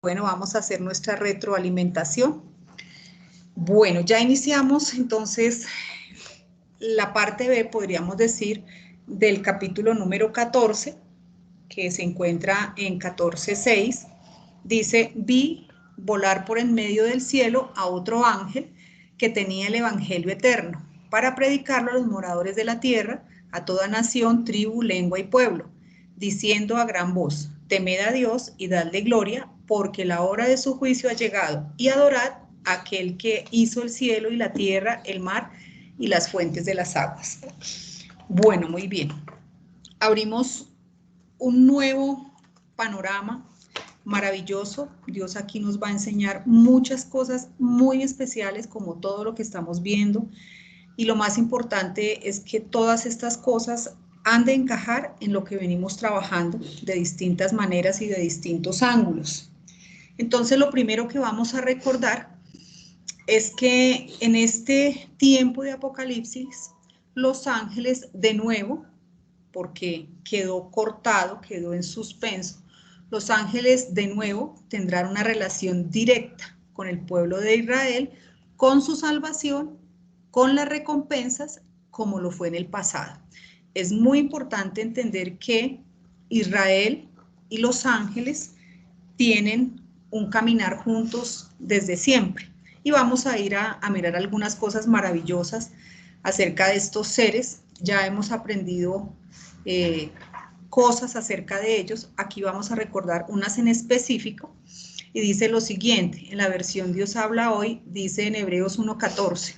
Bueno, vamos a hacer nuestra retroalimentación. Bueno, ya iniciamos entonces la parte B, podríamos decir, del capítulo número 14, que se encuentra en 14.6. Dice, vi volar por en medio del cielo a otro ángel que tenía el evangelio eterno, para predicarlo a los moradores de la tierra, a toda nación, tribu, lengua y pueblo, diciendo a gran voz, temed a Dios y dadle gloria, porque la hora de su juicio ha llegado, y adorad a aquel que hizo el cielo y la tierra, el mar y las fuentes de las aguas. Bueno, muy bien. Abrimos un nuevo panorama maravilloso. Dios aquí nos va a enseñar muchas cosas muy especiales, como todo lo que estamos viendo. Y lo más importante es que todas estas cosas han de encajar en lo que venimos trabajando de distintas maneras y de distintos ángulos. Entonces, lo primero que vamos a recordar es que en este tiempo de Apocalipsis, los ángeles de nuevo, porque quedó cortado, quedó en suspenso, los ángeles de nuevo tendrán una relación directa con el pueblo de Israel, con su salvación, con las recompensas, como lo fue en el pasado. Es muy importante entender que Israel y los ángeles tienen un caminar juntos desde siempre. Y vamos a ir a mirar algunas cosas maravillosas acerca de estos seres. Ya hemos aprendido cosas acerca de ellos. Aquí vamos a recordar unas en específico. Y dice lo siguiente, en la versión Dios habla hoy, dice en Hebreos 1:14.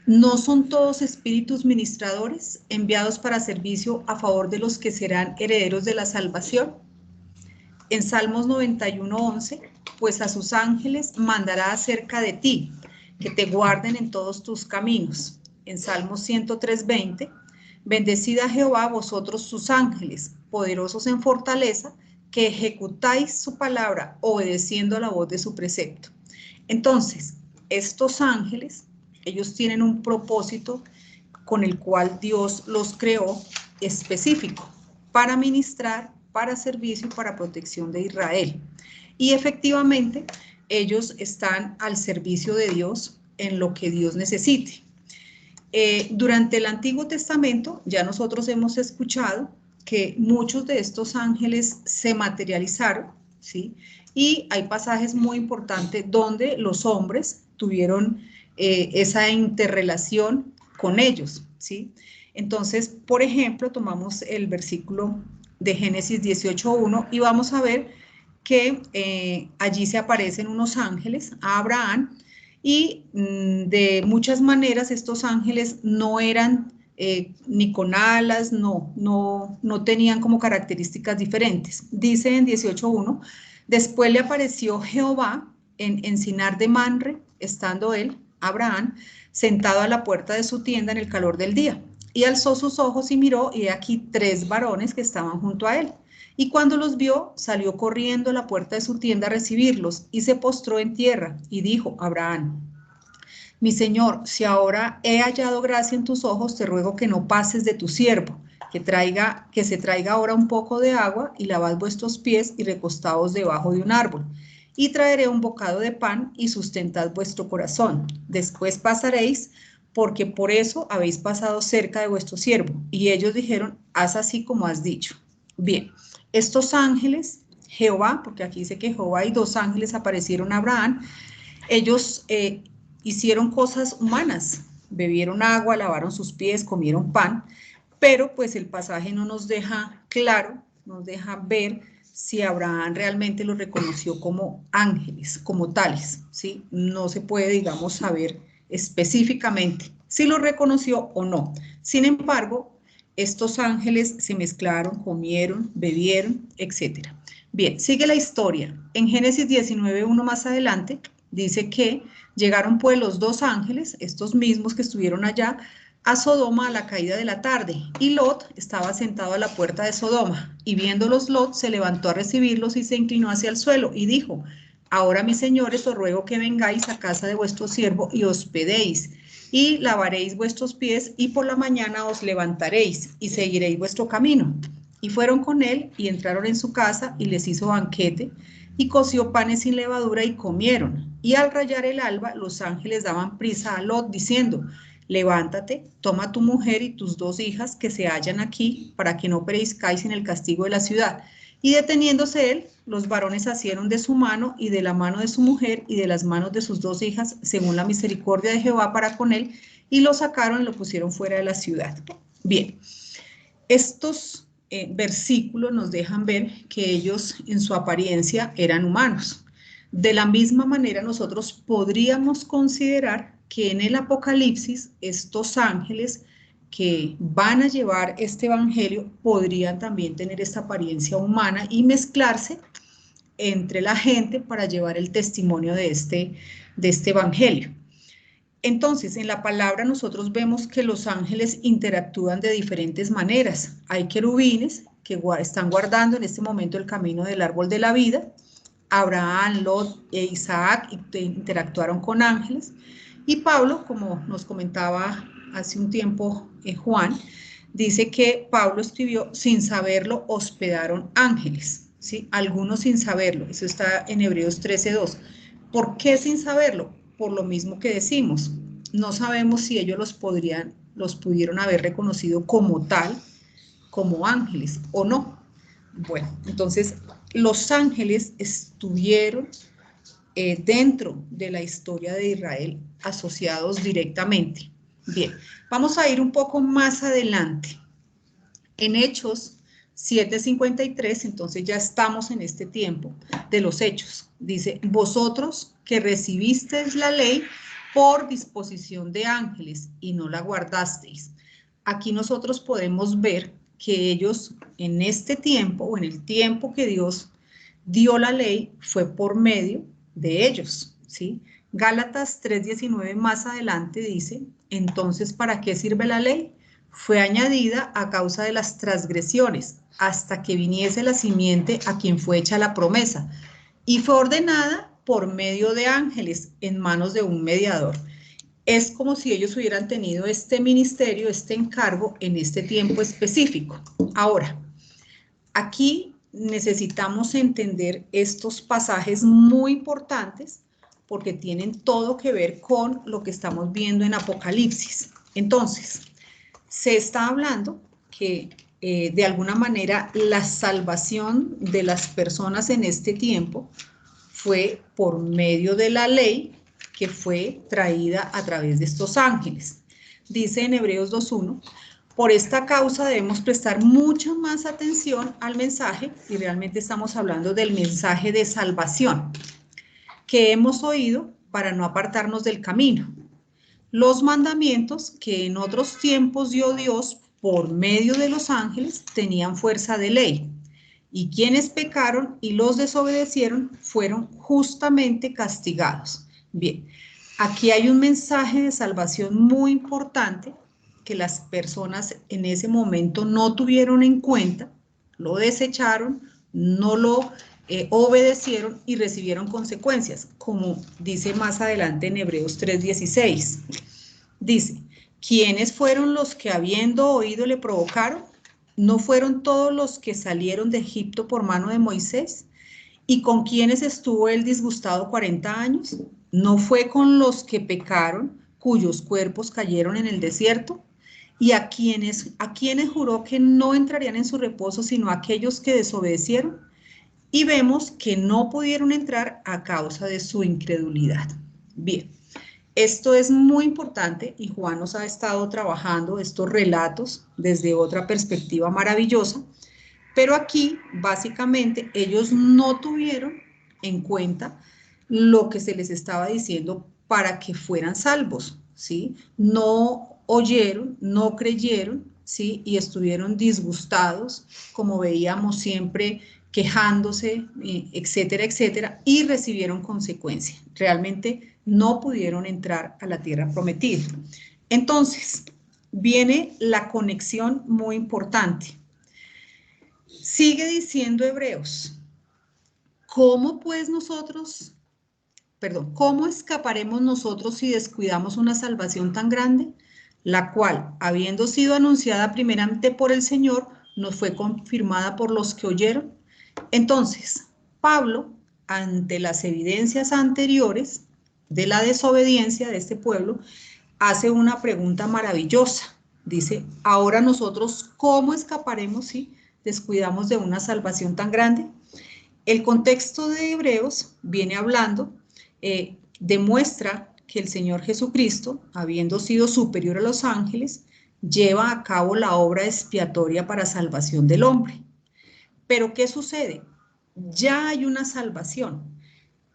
¿No son todos espíritus ministradores enviados para servicio a favor de los que serán herederos de la salvación? En Salmos 91:11, pues a sus ángeles mandará acerca de ti, que te guarden en todos tus caminos. En Salmos 103:20, bendecid a Jehová vosotros sus ángeles, poderosos en fortaleza, que ejecutáis su palabra, obedeciendo a la voz de su precepto. Entonces, estos ángeles, ellos tienen un propósito con el cual Dios los creó específico, para ministrar, para servicio y para protección de Israel. Y efectivamente, ellos están al servicio de Dios en lo que Dios necesite. Durante el Antiguo Testamento, ya nosotros hemos escuchado que muchos de estos ángeles se materializaron, ¿sí? Y hay pasajes muy importantes donde los hombres tuvieron esa interrelación con ellos, ¿sí? Entonces, por ejemplo, tomamos el versículo de Génesis 18:1 y vamos a ver que allí se aparecen unos ángeles a Abraham y de muchas maneras estos ángeles no eran ni con alas, no tenían como características diferentes. Dice en 18:1, después le apareció Jehová en encinar de Manre, estando él, Abraham, sentado a la puerta de su tienda en el calor del día. Y alzó sus ojos y miró, y he aquí 3 varones que estaban junto a él. Y cuando los vio, salió corriendo a la puerta de su tienda a recibirlos, y se postró en tierra, y dijo a Abraham, mi señor, si ahora he hallado gracia en tus ojos, te ruego que no pases de tu siervo, que se traiga ahora un poco de agua, y lavad vuestros pies, y recostaos debajo de un árbol. Y traeré un bocado de pan, y sustentad vuestro corazón. Después pasaréis, porque por eso habéis pasado cerca de vuestro siervo. Y ellos dijeron, haz así como has dicho. Bien, estos ángeles, Jehová, porque aquí dice que Jehová y 2 ángeles aparecieron a Abraham, ellos hicieron cosas humanas, bebieron agua, lavaron sus pies, comieron pan, pero pues el pasaje no nos deja claro, nos deja ver si Abraham realmente los reconoció como ángeles, como tales, ¿sí? No se puede, digamos, saber específicamente si los reconoció o no. Sin embargo, estos ángeles se mezclaron, comieron, bebieron, etc. Bien, sigue la historia. En Génesis 19:1 más adelante, dice que llegaron pues los 2 ángeles, estos mismos que estuvieron allá, a Sodoma a la caída de la tarde, y Lot estaba sentado a la puerta de Sodoma, y viéndolos Lot se levantó a recibirlos y se inclinó hacia el suelo, y dijo, ahora mis señores, os ruego que vengáis a casa de vuestro siervo y hospedéis, y lavaréis vuestros pies, y por la mañana os levantaréis, y seguiréis vuestro camino. Y fueron con él, y entraron en su casa, y les hizo banquete, y coció panes sin levadura y comieron. Y al rayar el alba, los ángeles daban prisa a Lot, diciendo, levántate, toma tu mujer y tus 2 hijas que se hallan aquí, para que no perezcáis en el castigo de la ciudad. Y deteniéndose él, los varones asieron de su mano y de la mano de su mujer y de las manos de sus 2 hijas, según la misericordia de Jehová para con él, y lo sacaron y lo pusieron fuera de la ciudad. Bien, estos versículos nos dejan ver que ellos en su apariencia eran humanos. De la misma manera nosotros podríamos considerar que en el Apocalipsis estos ángeles que van a llevar este evangelio podrían también tener esta apariencia humana y mezclarse entre la gente para llevar el testimonio de este evangelio. Entonces, en la palabra nosotros vemos que los ángeles interactúan de diferentes maneras. Hay querubines que están guardando en este momento el camino del árbol de la vida. Abraham, Lot e Isaac interactuaron con ángeles. Y Pablo, como nos comentaba hace un tiempo Juan, dice que Pablo escribió, sin saberlo hospedaron ángeles, ¿sí? Algunos sin saberlo, eso está en Hebreos 13:2. ¿Por qué sin saberlo? Por lo mismo que decimos, no sabemos si ellos los pudieron haber reconocido como tal, como ángeles o no. Bueno, entonces los ángeles estuvieron dentro de la historia de Israel asociados directamente. Bien, vamos a ir un poco más adelante. En Hechos 7:53, entonces ya estamos en este tiempo de los hechos. Dice, vosotros que recibisteis la ley por disposición de ángeles y no la guardasteis. Aquí nosotros podemos ver que ellos en este tiempo o en el tiempo que Dios dio la ley fue por medio de ellos, ¿sí? Gálatas 3:19 más adelante dice, entonces, ¿para qué sirve la ley? Fue añadida a causa de las transgresiones, hasta que viniese la simiente a quien fue hecha la promesa, y fue ordenada por medio de ángeles en manos de un mediador. Es como si ellos hubieran tenido este ministerio, este encargo en este tiempo específico. Ahora, aquí necesitamos entender estos pasajes muy importantes porque tienen todo que ver con lo que estamos viendo en Apocalipsis. Entonces, se está hablando que de alguna manera la salvación de las personas en este tiempo fue por medio de la ley que fue traída a través de estos ángeles. Dice en Hebreos 2:1, por esta causa debemos prestar mucha más atención al mensaje, y realmente estamos hablando del mensaje de salvación que hemos oído para no apartarnos del camino. Los mandamientos que en otros tiempos dio Dios por medio de los ángeles tenían fuerza de ley, y quienes pecaron y los desobedecieron fueron justamente castigados. Bien, aquí hay un mensaje de salvación muy importante que las personas en ese momento no tuvieron en cuenta, lo desecharon, no lo obedecieron y recibieron consecuencias, como dice más adelante en Hebreos 3:16. Dice, ¿quiénes fueron los que habiendo oído le provocaron? ¿No fueron todos los que salieron de Egipto por mano de Moisés? ¿Y con quiénes estuvo él disgustado 40 años? ¿No fue con los que pecaron, cuyos cuerpos cayeron en el desierto? ¿Y a quienes juró que no entrarían en su reposo, sino a aquellos que desobedecieron? Y vemos que no pudieron entrar a causa de su incredulidad. Bien. Esto es muy importante y Juan nos ha estado trabajando estos relatos desde otra perspectiva maravillosa, pero aquí básicamente ellos no tuvieron en cuenta lo que se les estaba diciendo para que fueran salvos, ¿sí? No oyeron, no creyeron, ¿sí? Y estuvieron disgustados, como veíamos siempre, quejándose, etcétera, etcétera, y recibieron consecuencias. Realmente no pudieron entrar a la tierra prometida. Entonces, viene la conexión muy importante. Sigue diciendo Hebreos, ¿cómo escaparemos nosotros si descuidamos una salvación tan grande? La cual, habiendo sido anunciada primeramente por el Señor, nos fue confirmada por los que oyeron. Entonces, Pablo ante las evidencias anteriores de la desobediencia de este pueblo, hace una pregunta maravillosa. Dice, ahora nosotros, ¿cómo escaparemos si descuidamos de una salvación tan grande? El contexto de Hebreos viene hablando, demuestra que el Señor Jesucristo, habiendo sido superior a los ángeles, lleva a cabo la obra expiatoria para salvación del hombre. Pero ¿qué sucede? Ya hay una salvación,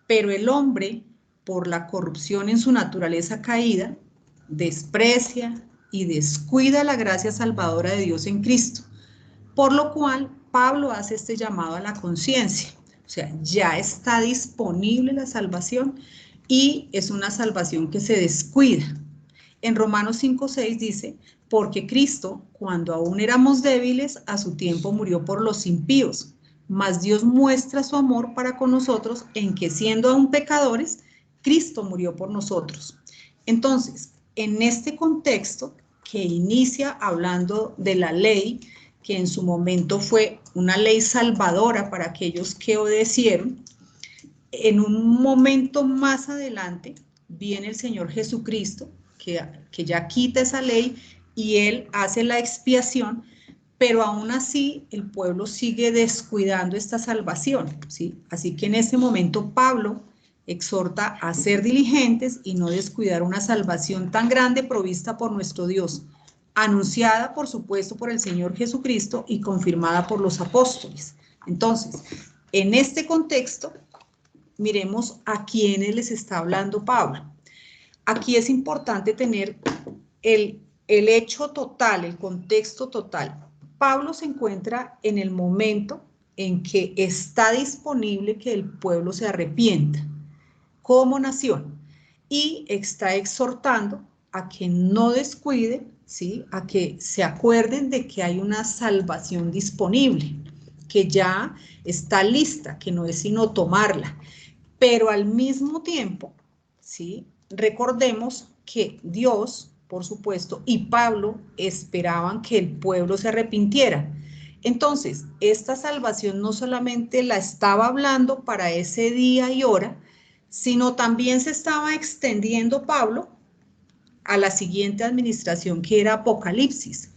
pero el hombre, por la corrupción en su naturaleza caída, desprecia y descuida la gracia salvadora de Dios en Cristo, por lo cual Pablo hace este llamado a la conciencia. O sea, ya está disponible la salvación y es una salvación que se descuida. En Romanos 5:6 dice, porque Cristo, cuando aún éramos débiles, a su tiempo murió por los impíos, mas Dios muestra su amor para con nosotros en que siendo aún pecadores, Cristo murió por nosotros. Entonces, en este contexto que inicia hablando de la ley, que en su momento fue una ley salvadora para aquellos que obedecieron, en un momento más adelante viene el Señor Jesucristo, que ya quita esa ley y Él hace la expiación, pero aún así el pueblo sigue descuidando esta salvación, ¿sí? Así que en este momento Pablo exhorta a ser diligentes y no descuidar una salvación tan grande provista por nuestro Dios, anunciada, por supuesto, por el Señor Jesucristo y confirmada por los apóstoles. Entonces, en este contexto, miremos a quiénes les está hablando Pablo. Aquí es importante tener el hecho total, el contexto total. Pablo se encuentra en el momento en que está disponible que el pueblo se arrepienta como nación y está exhortando a que no descuiden, ¿sí? A que se acuerden de que hay una salvación disponible, que ya está lista, que no es sino tomarla. Pero al mismo tiempo, ¿sí? Recordemos que Dios, por supuesto, y Pablo esperaban que el pueblo se arrepintiera. Entonces, esta salvación no solamente la estaba hablando para ese día y hora, sino también se estaba extendiendo Pablo a la siguiente administración, que era Apocalipsis.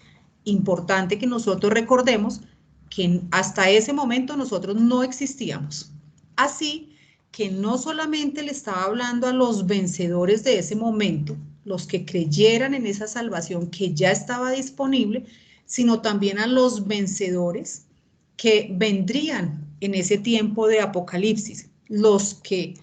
Importante que nosotros recordemos que hasta ese momento nosotros no existíamos. Así que no solamente le estaba hablando a los vencedores de ese momento, los que creyeran en esa salvación que ya estaba disponible, sino también a los vencedores que vendrían en ese tiempo de Apocalipsis, los que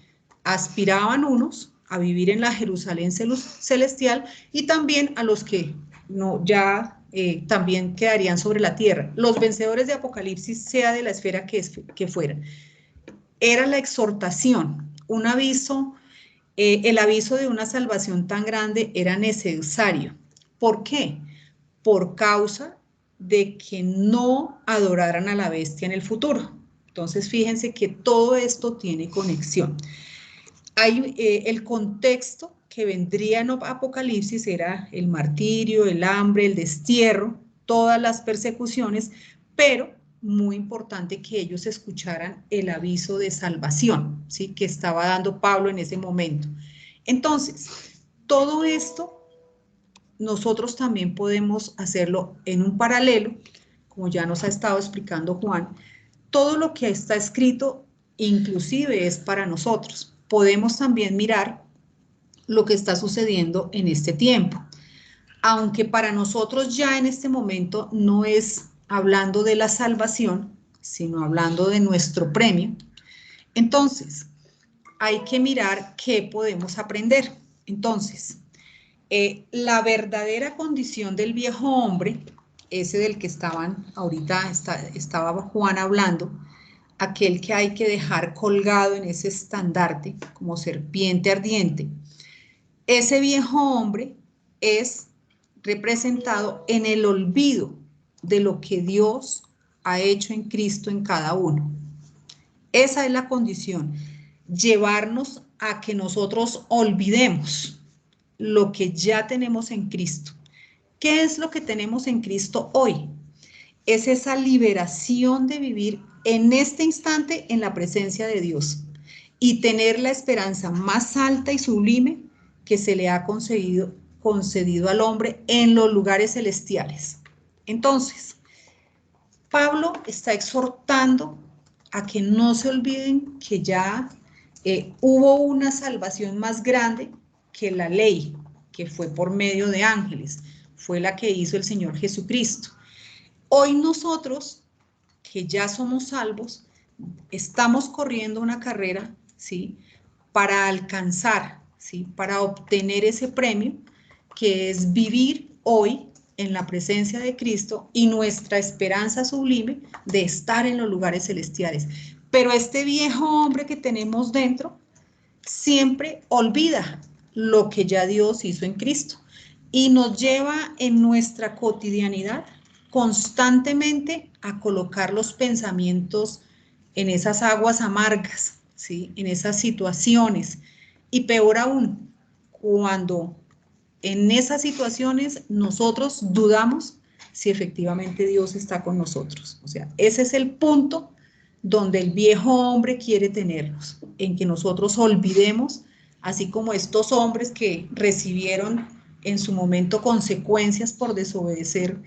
aspiraban unos a vivir en la Jerusalén celestial y también a los que no ya también quedarían sobre la tierra. Los vencedores de Apocalipsis, sea de la esfera que fueran. Era la exhortación, un aviso, el aviso de una salvación tan grande era necesario. ¿Por qué? Por causa de que no adoraran a la bestia en el futuro. Entonces, fíjense que todo esto tiene conexión. Hay el contexto que vendría en Apocalipsis era el martirio, el hambre, el destierro, todas las persecuciones, pero muy importante que ellos escucharan el aviso de salvación, ¿sí? Que estaba dando Pablo en ese momento. Entonces, todo esto nosotros también podemos hacerlo en un paralelo, como ya nos ha estado explicando Juan. Todo lo que está escrito inclusive es para nosotros. Podemos también mirar lo que está sucediendo en este tiempo. Aunque para nosotros ya en este momento no es hablando de la salvación, sino hablando de nuestro premio, entonces hay que mirar qué podemos aprender. Entonces, la verdadera condición del viejo hombre, ese del que estaba Juan hablando, aquel que hay que dejar colgado en ese estandarte como serpiente ardiente, ese viejo hombre es representado en el olvido de lo que Dios ha hecho en Cristo en cada uno. Esa es la condición, llevarnos a que nosotros olvidemos lo que ya tenemos en Cristo. ¿Qué es lo que tenemos en Cristo hoy? Es esa liberación de vivir en este instante en la presencia de Dios. y tener la esperanza más alta y sublime que se le ha concedido al hombre en los lugares celestiales. Entonces, Pablo está exhortando a que no se olviden que ya hubo una salvación más grande que la ley, que fue por medio de ángeles, fue la que hizo el Señor Jesucristo. Hoy nosotros, que ya somos salvos, estamos corriendo una carrera, ¿sí?, para alcanzar, ¿sí?, para obtener ese premio, que es vivir hoy en la presencia de Cristo y nuestra esperanza sublime de estar en los lugares celestiales. Pero este viejo hombre que tenemos dentro siempre olvida lo que ya Dios hizo en Cristo y nos lleva en nuestra cotidianidad constantemente a colocar los pensamientos en esas aguas amargas, ¿sí?, en esas situaciones. Y peor aún, cuando en esas situaciones nosotros dudamos si efectivamente Dios está con nosotros. O sea, ese es el punto donde el viejo hombre quiere tenernos, en que nosotros olvidemos, así como estos hombres que recibieron en su momento consecuencias por desobedecer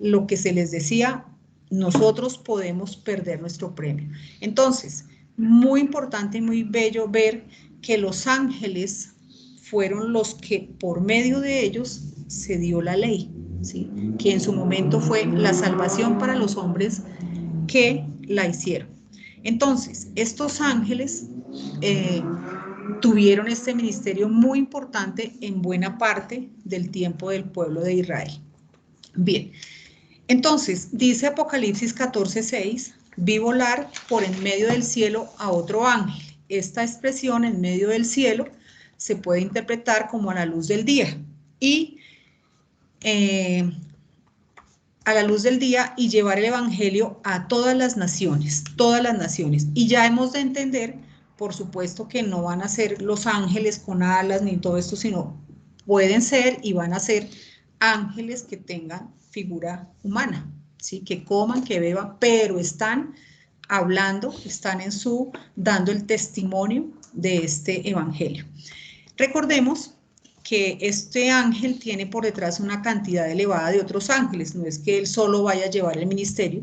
lo que se les decía, nosotros podemos perder nuestro premio. Entonces, muy importante y muy bello ver que los ángeles fueron los que por medio de ellos se dio la ley, ¿sí?, que en su momento fue la salvación para los hombres que la hicieron. Entonces, estos ángeles tuvieron este ministerio muy importante en buena parte del tiempo del pueblo de Israel. Bien, entonces, dice Apocalipsis 14:6, vi volar por en medio del cielo a otro ángel. Esta expresión, en medio del cielo, se puede interpretar como a la luz del día. Y a la luz del día, y llevar el evangelio a todas las naciones, todas las naciones. Y ya hemos de entender, por supuesto, que no van a ser los ángeles con alas ni todo esto, sino pueden ser y van a ser ángeles que tengan figura humana, ¿sí?, que coman, que beban, pero están hablando, están dando el testimonio de este evangelio. Recordemos que este ángel tiene por detrás una cantidad elevada de otros ángeles, no es que él solo vaya a llevar el ministerio,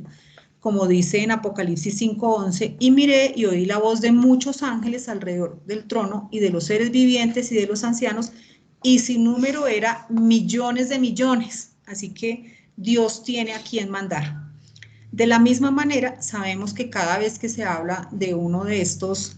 como dice en Apocalipsis 5:11, y miré y oí la voz de muchos ángeles alrededor del trono y de los seres vivientes y de los ancianos, y sin número era millones de millones, así que Dios tiene a quien mandar. De la misma manera, sabemos que cada vez que se habla de uno de estos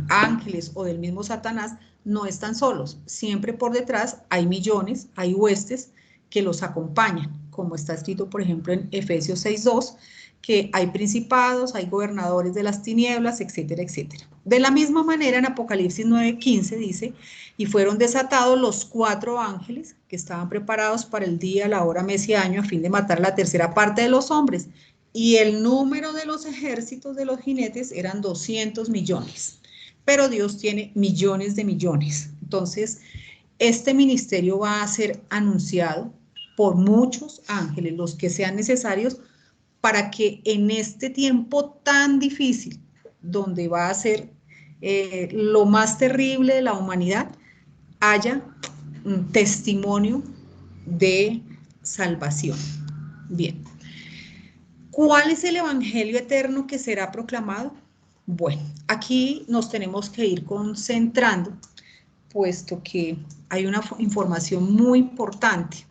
ángeles o del mismo Satanás, no están solos, siempre por detrás hay millones, hay huestes que los acompañan, como está escrito, por ejemplo, en Efesios 6:2, que hay principados, hay gobernadores de las tinieblas, etcétera, etcétera. De la misma manera, en Apocalipsis 9:15 dice, y fueron desatados los 4 ángeles que estaban preparados para el día, la hora, mes y año, a fin de matar la tercera parte de los hombres, y el número de los ejércitos de los jinetes eran 200 millones. Pero Dios tiene millones de millones. Entonces, este ministerio va a ser anunciado por muchos ángeles, los que sean necesarios, para que en este tiempo tan difícil, donde va a ser lo más terrible de la humanidad, haya un testimonio de salvación. Bien. ¿Cuál es el evangelio eterno que será proclamado? Bueno, aquí nos tenemos que ir concentrando, puesto que hay una información muy importante.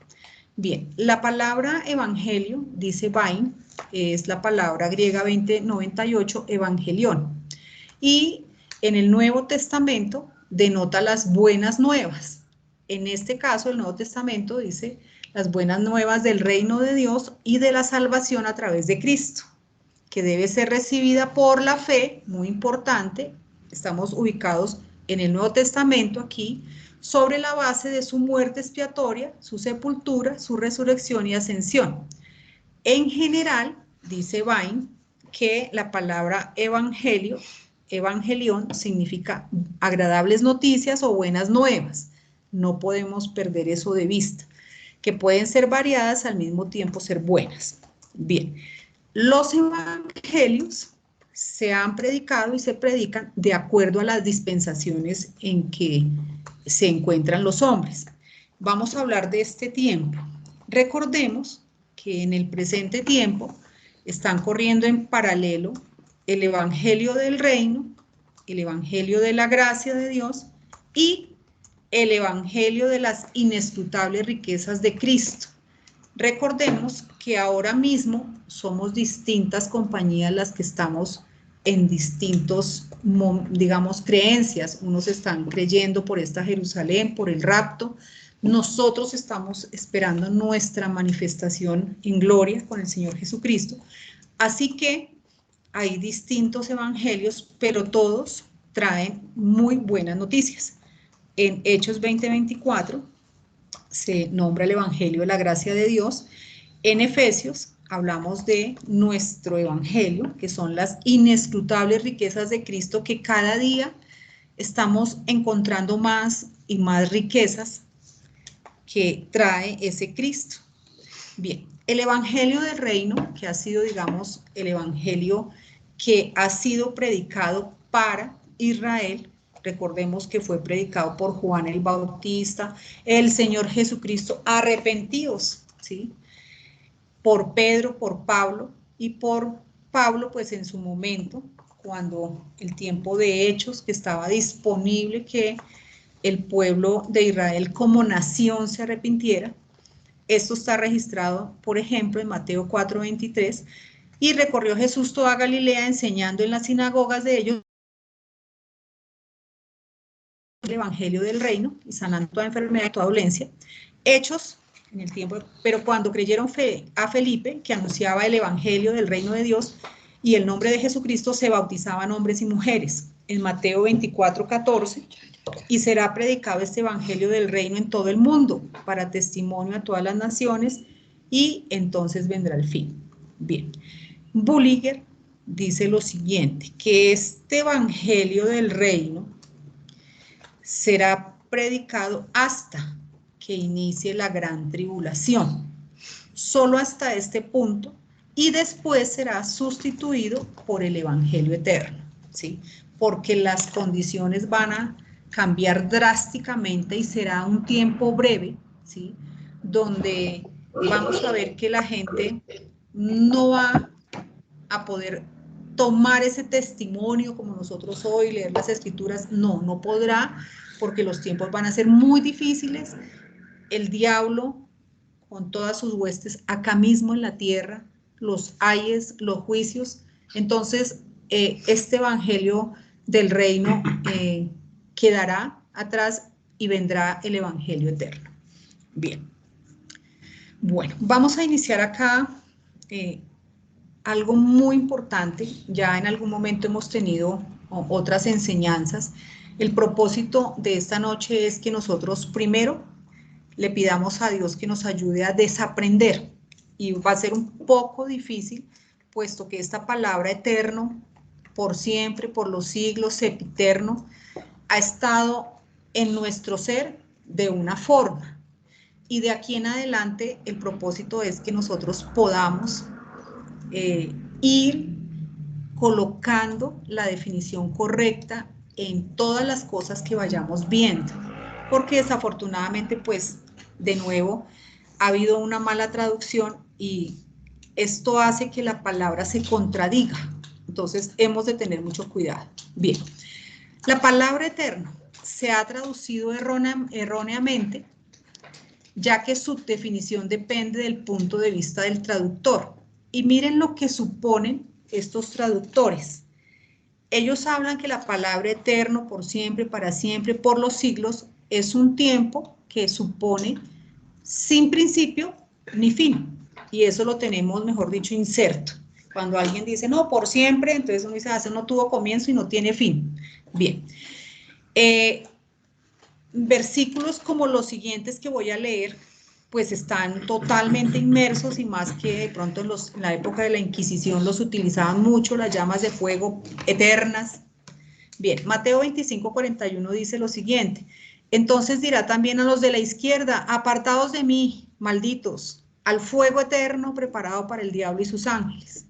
Bien, la palabra evangelio, dice Bain, es la palabra griega 2098, evangelión, y en el Nuevo Testamento denota las buenas nuevas. En este caso, el Nuevo Testamento dice las buenas nuevas del reino de Dios y de la salvación a través de Cristo, que debe ser recibida por la fe, muy importante. Estamos ubicados en el Nuevo Testamento aquí, sobre la base de su muerte expiatoria, su sepultura, su resurrección y ascensión. En general, dice Bain, que la palabra evangelio, evangelión, significa agradables noticias o buenas nuevas. No podemos perder eso de vista, que pueden ser variadas, al mismo tiempo ser buenas. Bien, los evangelios se han predicado y se predican de acuerdo a las dispensaciones en que se encuentran los hombres. Vamos a hablar de este tiempo. Recordemos que en el presente tiempo están corriendo en paralelo el Evangelio del Reino, el Evangelio de la gracia de Dios y el Evangelio de las inescrutables riquezas de Cristo. Recordemos que ahora mismo somos distintas compañías las que estamos en distintos, digamos, creencias. Unos están creyendo por esta Jerusalén, por el rapto. Nosotros estamos esperando nuestra manifestación en gloria con el Señor Jesucristo. Así que hay distintos evangelios, pero todos traen muy buenas noticias. En Hechos 20:24 se nombra el Evangelio de la gracia de Dios. En Efesios hablamos de nuestro Evangelio, que son las inescrutables riquezas de Cristo, que cada día estamos encontrando más y más riquezas que trae ese Cristo. Bien, el Evangelio del Reino, que ha sido, digamos, el Evangelio que ha sido predicado para Israel. Recordemos que fue predicado por Juan el Bautista, el Señor Jesucristo, arrepentidos, ¿sí? Por Pedro, por Pablo, y por Pablo, pues en su momento, cuando el tiempo de Hechos, que estaba disponible que el pueblo de Israel como nación se arrepintiera. Esto está registrado, por ejemplo, en Mateo 4:23, y recorrió Jesús toda Galilea enseñando en las sinagogas de ellos el Evangelio del Reino y sanando toda enfermedad y toda dolencia. Hechos, en el tiempo, pero cuando creyeron a Felipe, que anunciaba el Evangelio del Reino de Dios y el nombre de Jesucristo, se bautizaban hombres y mujeres. En Mateo 24:14, y será predicado este Evangelio del Reino en todo el mundo, para testimonio a todas las naciones, y entonces vendrá el fin. Bien, Bulliger dice lo siguiente, que este Evangelio del Reino será predicado hasta que inicie la gran tribulación, solo hasta este punto, y después será sustituido por el Evangelio eterno, ¿sí? Porque las condiciones van a cambiar drásticamente y será un tiempo breve, ¿sí? Donde vamos a ver que la gente no va a poder tomar ese testimonio como nosotros hoy, leer las escrituras, no podrá, porque los tiempos van a ser muy difíciles. El diablo, con todas sus huestes, acá mismo en la tierra, los ayes, los juicios. Entonces, este evangelio del reino quedará atrás y vendrá el evangelio eterno. Bien. Bueno, vamos a iniciar acá algo muy importante. Ya en algún momento hemos tenido otras enseñanzas. El propósito de esta noche es que nosotros primero le pidamos a Dios que nos ayude a desaprender, y va a ser un poco difícil, puesto que esta palabra eterno, por siempre, por los siglos, sempiterno, ha estado en nuestro ser de una forma, y de aquí en adelante el propósito es que nosotros podamos ir colocando la definición correcta en todas las cosas que vayamos viendo, porque desafortunadamente, pues, de nuevo, ha habido una mala traducción y esto hace que la palabra se contradiga. Entonces, hemos de tener mucho cuidado. Bien, la palabra eterno se ha traducido erróneamente, ya que su definición depende del punto de vista del traductor. Y miren lo que suponen estos traductores. Ellos hablan que la palabra eterno, por siempre, para siempre, por los siglos, es un tiempo que supone sin principio ni fin. Y eso lo tenemos, mejor dicho, inserto. Cuando alguien dice, no, por siempre, entonces uno dice, eso no tuvo comienzo y no tiene fin. Bien. Versículos como los siguientes que voy a leer, pues están totalmente inmersos, y más que de pronto en la época de la Inquisición los utilizaban mucho, las llamas de fuego eternas. Bien, Mateo 25:41 dice lo siguiente: entonces dirá también a los de la izquierda, apartaos de mí, malditos, al fuego eterno preparado para el diablo y sus ángeles.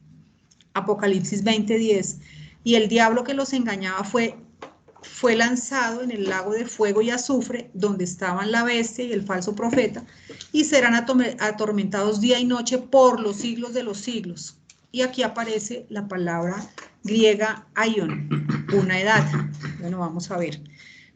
Apocalipsis 20:10, y el diablo que los engañaba fue lanzado en el lago de fuego y azufre, donde estaban la bestia y el falso profeta, y serán atormentados día y noche por los siglos de los siglos. Y aquí aparece la palabra griega aion, una edad. Bueno, vamos a ver.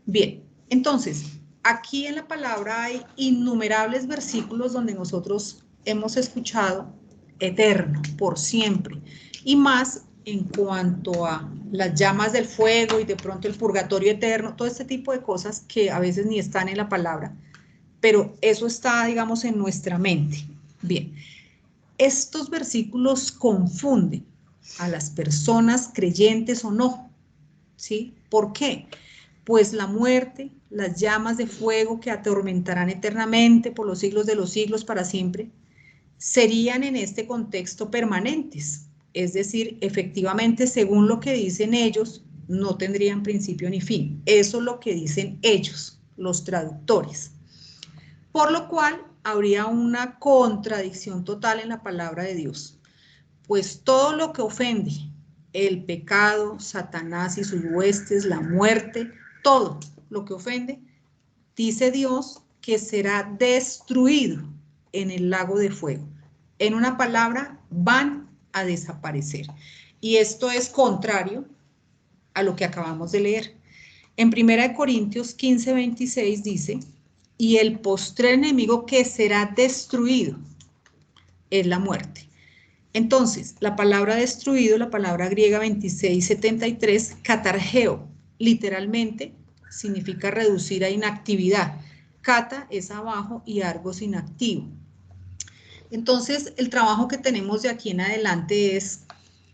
Bien, entonces, aquí en la palabra hay innumerables versículos donde nosotros hemos escuchado eterno, por siempre, y más en cuanto a las llamas del fuego y de pronto el purgatorio eterno, todo este tipo de cosas que a veces ni están en la palabra, pero eso está, digamos, en nuestra mente. Bien, estos versículos confunden a las personas creyentes o no, ¿sí? ¿Por qué? Pues la muerte, las llamas de fuego que atormentarán eternamente por los siglos de los siglos para siempre, serían en este contexto permanentes. Es decir, efectivamente, según lo que dicen ellos, no tendrían principio ni fin. Eso es lo que dicen ellos, los traductores. Por lo cual, habría una contradicción total en la palabra de Dios. Pues todo lo que ofende, el pecado, Satanás y sus huestes, la muerte, todo lo que ofende, dice Dios que será destruido en el lago de fuego. En una palabra, van a desaparecer. Y esto es contrario a lo que acabamos de leer. En 1 Corintios 15, 26 dice, y el postrer enemigo que será destruido es la muerte. Entonces, la palabra destruido, la palabra griega 2673, katargeo, literalmente significa reducir a inactividad. Kata es abajo y argos inactivo. Entonces, el trabajo que tenemos de aquí en adelante es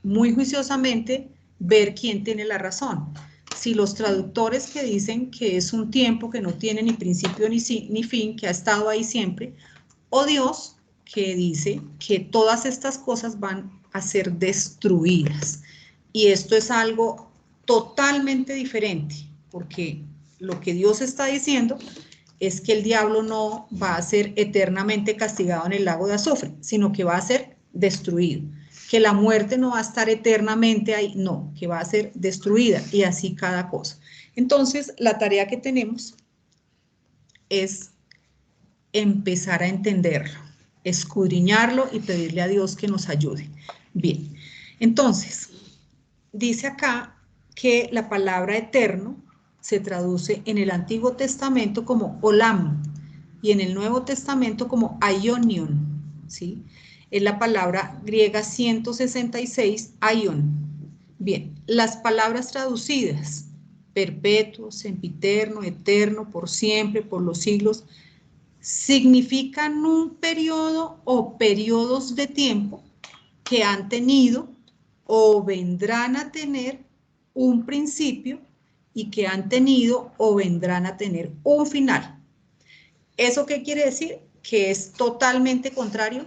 muy juiciosamente ver quién tiene la razón. Si los traductores que dicen que es un tiempo que no tiene ni principio ni fin, que ha estado ahí siempre, o Dios que dice que todas estas cosas van a ser destruidas. Y esto es algo totalmente diferente, porque lo que Dios está diciendo es que el diablo no va a ser eternamente castigado en el lago de azufre, sino que va a ser destruido. Que la muerte no va a estar eternamente ahí, no, que va a ser destruida y así cada cosa. Entonces, la tarea que tenemos es empezar a entenderlo, escudriñarlo y pedirle a Dios que nos ayude. Bien, entonces, dice acá que la palabra eterno se traduce en el Antiguo Testamento como olam y en el Nuevo Testamento como aionion, ¿sí? Es la palabra griega 166, aion. Bien, las palabras traducidas, perpetuo, sempiterno, eterno, por siempre, por los siglos, significan un periodo o periodos de tiempo que han tenido o vendrán a tener un principio y que han tenido o vendrán a tener un final. ¿Eso qué quiere decir? Que es totalmente contrario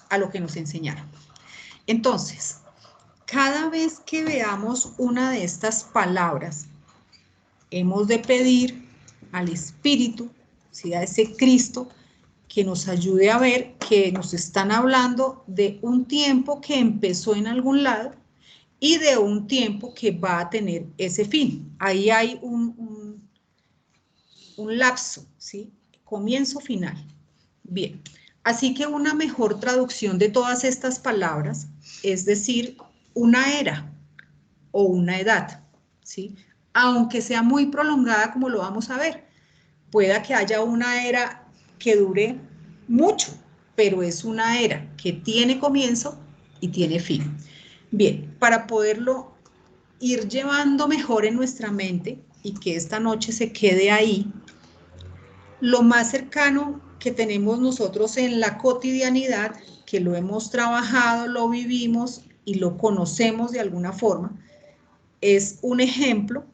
a lo que nos enseñaron. Entonces, cada vez que veamos una de estas palabras, hemos de pedir al Espíritu, ¿sí?, a ese Cristo, que nos ayude a ver que nos están hablando de un tiempo que empezó en algún lado y de un tiempo que va a tener ese fin. Ahí hay un lapso, ¿sí? Comienzo, final. Bien, así que una mejor traducción de todas estas palabras es decir, una era o una edad, ¿sí? Aunque sea muy prolongada, como lo vamos a ver. Pueda que haya una era que dure mucho, pero es una era que tiene comienzo y tiene fin. Bien, para poderlo ir llevando mejor en nuestra mente y que esta noche se quede ahí, lo más cercano que tenemos nosotros en la cotidianidad, que lo hemos trabajado, lo vivimos y lo conocemos de alguna forma, es un ejemplo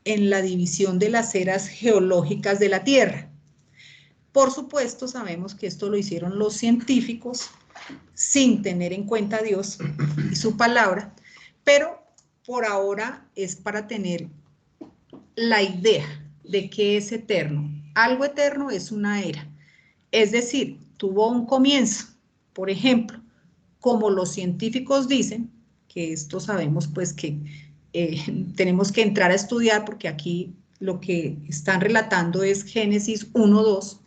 en la división de las eras geológicas de la Tierra. Por supuesto, sabemos que esto lo hicieron los científicos sin tener en cuenta a Dios y su palabra, pero por ahora es para tener la idea de que es eterno. Algo eterno es una era, es decir, tuvo un comienzo. Por ejemplo, como los científicos dicen, que esto sabemos pues que tenemos que entrar a estudiar porque aquí lo que están relatando es Génesis 1:2.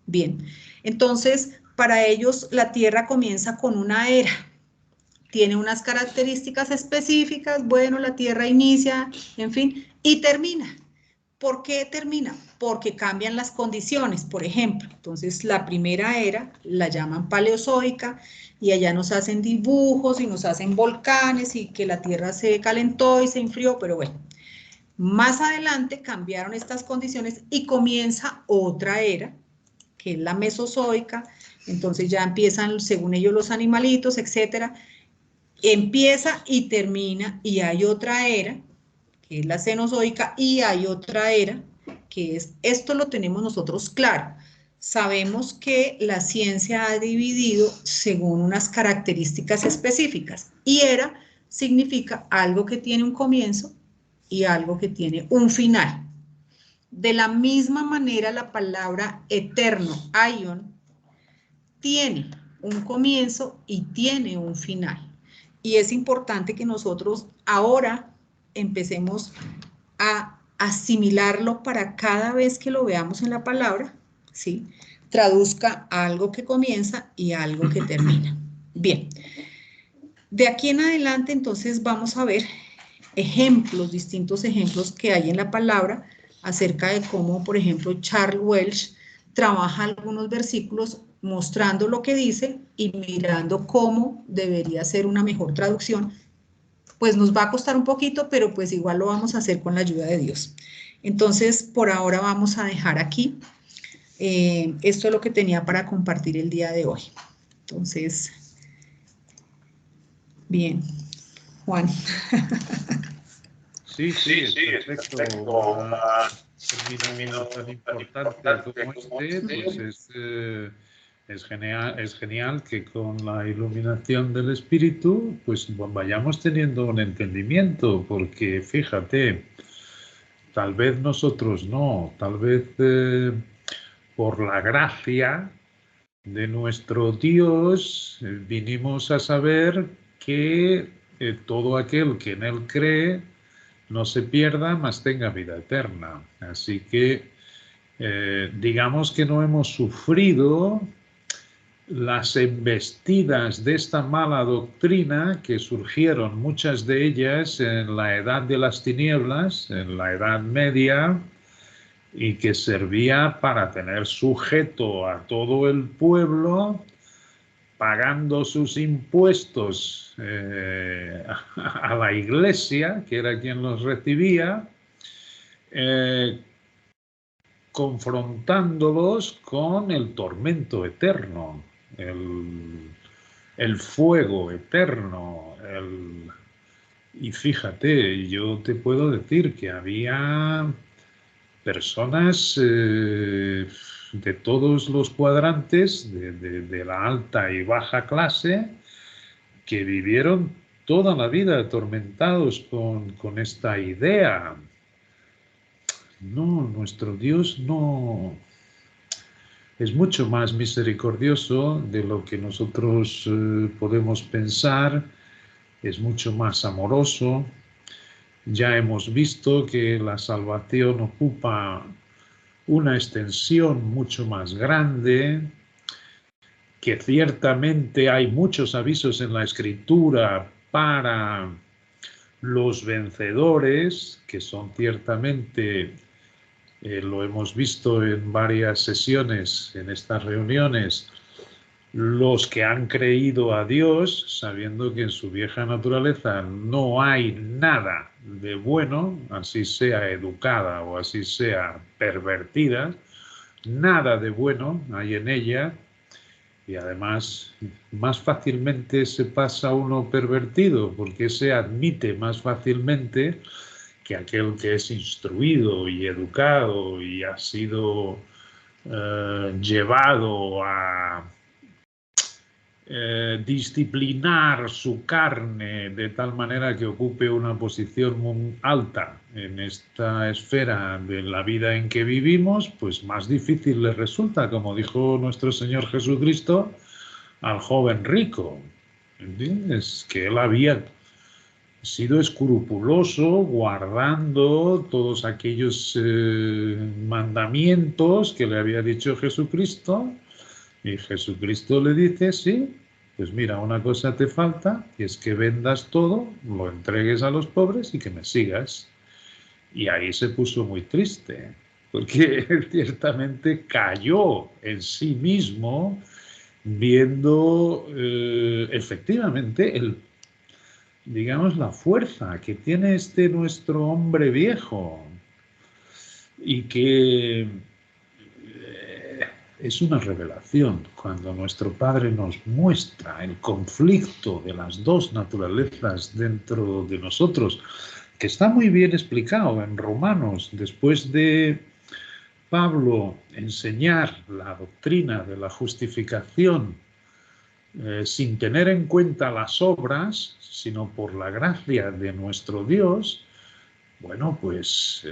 Bien, entonces para ellos la tierra comienza con una era, tiene unas características específicas, bueno, la tierra inicia, en fin, y termina. ¿Por qué termina? Porque cambian las condiciones, por ejemplo. Entonces, la primera era la llaman paleozoica y allá nos hacen dibujos y nos hacen volcanes y que la Tierra se calentó y se enfrió, pero bueno. Más adelante cambiaron estas condiciones y comienza otra era, que es la mesozoica. Entonces ya empiezan, según ellos, los animalitos, etcétera. Empieza y termina y hay otra era, que es la cenozoica, y hay otra era, que es, esto lo tenemos nosotros claro. Sabemos que la ciencia ha dividido según unas características específicas, y era significa algo que tiene un comienzo y algo que tiene un final. De la misma manera, la palabra eterno, aion, tiene un comienzo y tiene un final. Y es importante que nosotros ahora empecemos a asimilarlo para cada vez que lo veamos en la palabra, ¿sí? Traduzca algo que comienza y algo que termina. Bien, de aquí en adelante entonces vamos a ver ejemplos, distintos ejemplos que hay en la palabra acerca de cómo, por ejemplo, Charles Welch trabaja algunos versículos mostrando lo que dice y mirando cómo debería ser una mejor traducción. Pues nos va a costar un poquito, pero pues igual lo vamos a hacer con la ayuda de Dios. Entonces, por ahora vamos a dejar aquí. Esto es lo que tenía para compartir el día de hoy. Entonces, bien, Juan. Sí, es perfecto. Un término tan importante como este, pues es genial que con la iluminación del Espíritu, pues vayamos teniendo un entendimiento, porque fíjate, tal vez nosotros no, tal vez por la gracia de nuestro Dios vinimos a saber que todo aquel que en Él cree no se pierda, mas tenga vida eterna. Así que digamos que no hemos sufrido las embestidas de esta mala doctrina que surgieron muchas de ellas en la edad de las tinieblas, en la Edad Media, y que servía para tener sujeto a todo el pueblo, pagando sus impuestos a la iglesia, que era quien los recibía, confrontándolos con el tormento eterno, el fuego eterno. Y fíjate, yo te puedo decir que había personas de todos los cuadrantes, de la alta y baja clase, que vivieron toda la vida atormentados con esta idea. No, nuestro Dios no es mucho más misericordioso de lo que nosotros podemos pensar, es mucho más amoroso. Ya hemos visto que la salvación ocupa una extensión mucho más grande, que ciertamente hay muchos avisos en la Escritura para los vencedores, que son ciertamente, lo hemos visto en varias sesiones, en estas reuniones, los que han creído a Dios, sabiendo que en su vieja naturaleza no hay nada de bueno, así sea educada o así sea pervertida, nada de bueno hay en ella, y además más fácilmente se pasa uno pervertido, porque se admite más fácilmente que aquel que es instruido y educado y ha sido llevado a disciplinar su carne de tal manera que ocupe una posición muy alta en esta esfera de la vida en que vivimos, pues más difícil le resulta, como dijo nuestro Señor Jesucristo al joven rico. ¿Entiendes? Que él había sido escrupuloso guardando todos aquellos mandamientos que le había dicho Jesucristo, y Jesucristo le dice, sí, pues mira, una cosa te falta, y es que vendas todo, lo entregues a los pobres y que me sigas. Y ahí se puso muy triste, porque él ciertamente cayó en sí mismo viendo efectivamente digamos, la fuerza que tiene este nuestro hombre viejo y que es una revelación cuando nuestro Padre nos muestra el conflicto de las dos naturalezas dentro de nosotros, que está muy bien explicado en Romanos, después de Pablo enseñar la doctrina de la justificación sin tener en cuenta las obras, sino por la gracia de nuestro Dios. Bueno, pues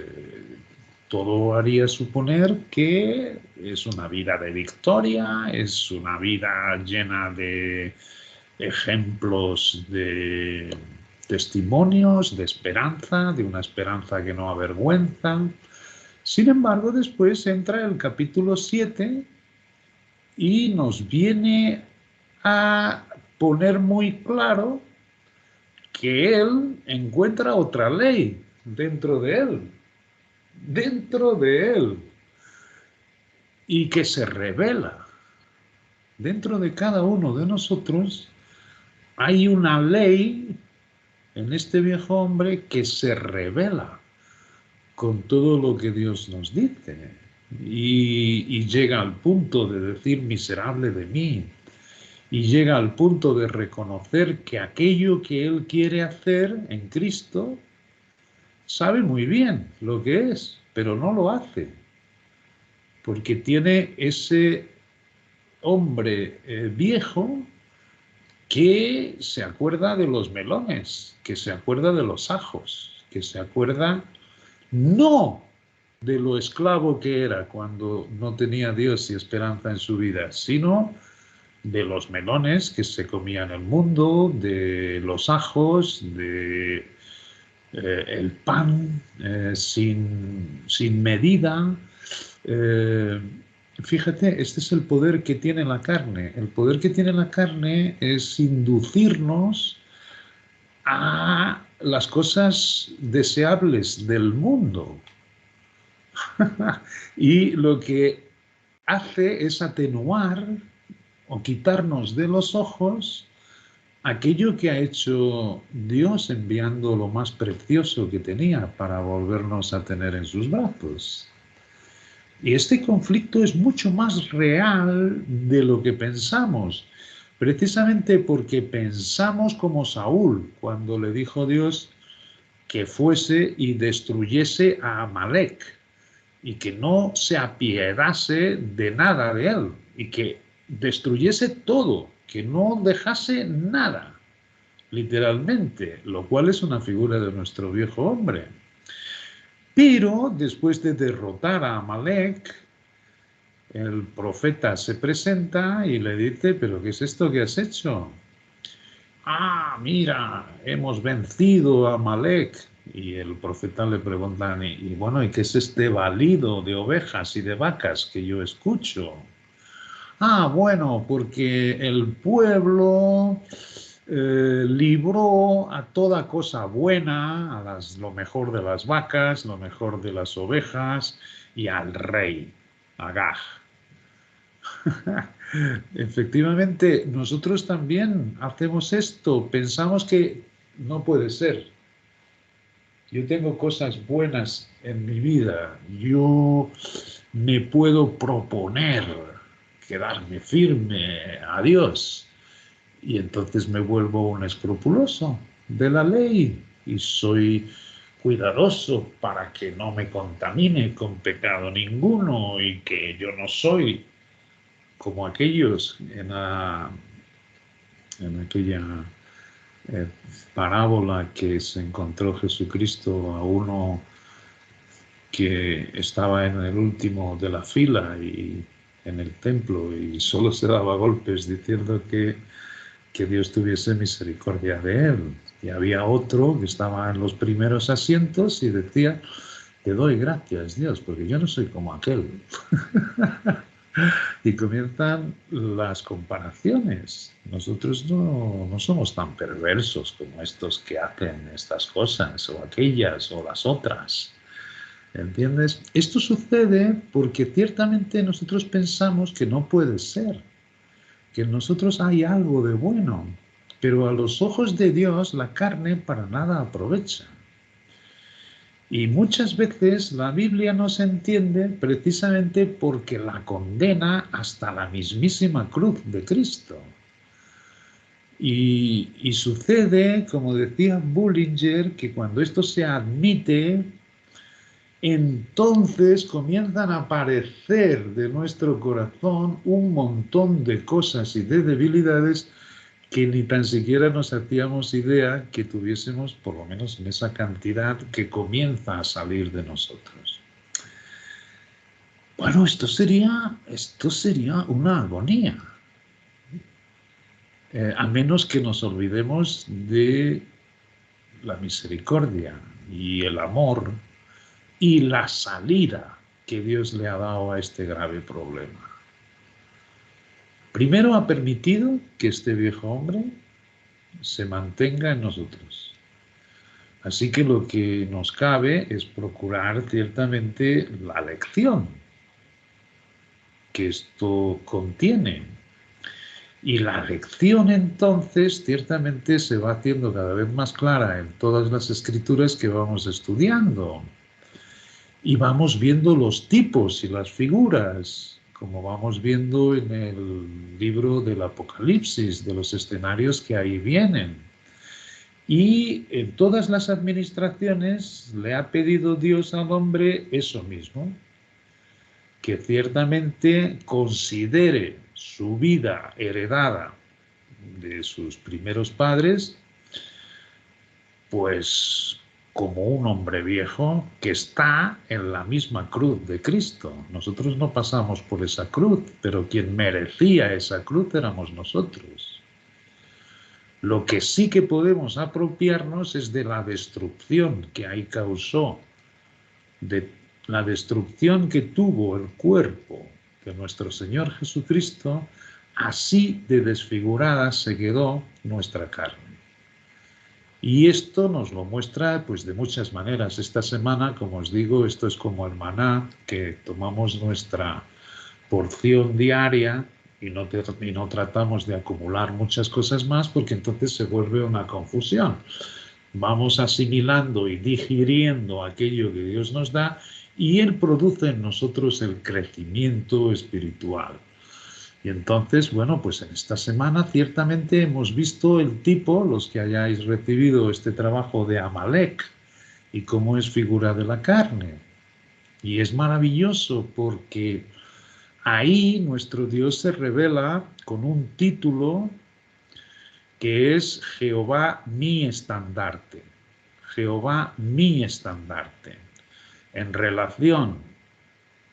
todo haría suponer que es una vida de victoria, es una vida llena de ejemplos de testimonios, de esperanza, de una esperanza que no avergüenza. Sin embargo, después entra el capítulo 7 y nos viene a poner muy claro que él encuentra otra ley dentro de él, y que se revela. Dentro de cada uno de nosotros hay una ley en este viejo hombre que se revela con todo lo que Dios nos dice y llega al punto de decir miserable de mí, y llega al punto de reconocer que aquello que él quiere hacer en Cristo sabe muy bien lo que es, pero no lo hace, porque tiene ese hombre viejo que se acuerda de los melones, que se acuerda de los ajos, que se acuerda no de lo esclavo que era cuando no tenía Dios y esperanza en su vida, sino de los melones que se comían en el mundo, de los ajos, de el pan sin medida. Fíjate, este es el poder que tiene la carne. El poder que tiene la carne es inducirnos a las cosas deseables del mundo. Y lo que hace es atenuar o quitarnos de los ojos aquello que ha hecho Dios enviando lo más precioso que tenía para volvernos a tener en sus brazos. Y este conflicto es mucho más real de lo que pensamos, precisamente porque pensamos como Saúl cuando le dijo Dios que fuese y destruyese a Amalek y que no se apiadase de nada de él y que destruyese todo, que no dejase nada, literalmente, lo cual es una figura de nuestro viejo hombre. Pero después de derrotar a Amalek, el profeta se presenta y le dice, ¿pero qué es esto que has hecho? Ah, mira, hemos vencido a Amalek. Y el profeta le pregunta, y bueno, ¿y qué es este balido de ovejas y de vacas que yo escucho? Ah, bueno, porque el pueblo libró a toda cosa buena, a lo mejor de las vacas, lo mejor de las ovejas y al rey, Agag. Efectivamente, nosotros también hacemos esto, pensamos que no puede ser. Yo tengo cosas buenas en mi vida, yo me puedo proponer quedarme firme a Dios y entonces me vuelvo un escrupuloso de la ley y soy cuidadoso para que no me contamine con pecado ninguno y que yo no soy como aquellos en aquella parábola que se encontró Jesucristo a uno que estaba en el último de la fila y en el templo y solo se daba golpes diciendo que Dios tuviese misericordia de él. Y había otro que estaba en los primeros asientos y decía, te doy gracias, Dios, porque yo no soy como aquel. Y comienzan las comparaciones. Nosotros no somos tan perversos como estos que hacen estas cosas, o aquellas, o las otras. ¿Entiendes? Esto sucede porque ciertamente nosotros pensamos que no puede ser, que en nosotros hay algo de bueno, pero a los ojos de Dios la carne para nada aprovecha. Y muchas veces la Biblia no se entiende precisamente porque la condena hasta la mismísima cruz de Cristo. Y sucede, como decía Bullinger, que cuando esto se admite, entonces comienzan a aparecer de nuestro corazón un montón de cosas y de debilidades que ni tan siquiera nos hacíamos idea que tuviésemos, por lo menos en esa cantidad que comienza a salir de nosotros. Bueno, esto sería una agonía, a menos que nos olvidemos de la misericordia y el amor y la salida que Dios le ha dado a este grave problema. Primero ha permitido que este viejo hombre se mantenga en nosotros. Así que lo que nos cabe es procurar ciertamente la lección que esto contiene. Y la lección entonces ciertamente se va haciendo cada vez más clara en todas las escrituras que vamos estudiando. Y vamos viendo los tipos y las figuras, como vamos viendo en el libro del Apocalipsis, de los escenarios que ahí vienen. Y en todas las administraciones le ha pedido Dios al hombre eso mismo, que ciertamente considere su vida heredada de sus primeros padres, pues como un hombre viejo que está en la misma cruz de Cristo. Nosotros no pasamos por esa cruz, pero quien merecía esa cruz éramos nosotros. Lo que sí que podemos apropiarnos es de la destrucción que ahí causó, de la destrucción que tuvo el cuerpo de nuestro Señor Jesucristo, así de desfigurada se quedó nuestra carne. Y esto nos lo muestra pues de muchas maneras. Esta semana, como os digo, esto es como el maná, que tomamos nuestra porción diaria y no tratamos de acumular muchas cosas más, porque entonces se vuelve una confusión. Vamos asimilando y digiriendo aquello que Dios nos da y Él produce en nosotros el crecimiento espiritual. Y entonces, bueno, pues en esta semana ciertamente hemos visto el tipo, los que hayáis recibido este trabajo de Amalek, y cómo es figura de la carne. Y es maravilloso porque ahí nuestro Dios se revela con un título que es Jehová mi estandarte. Jehová mi estandarte. En relación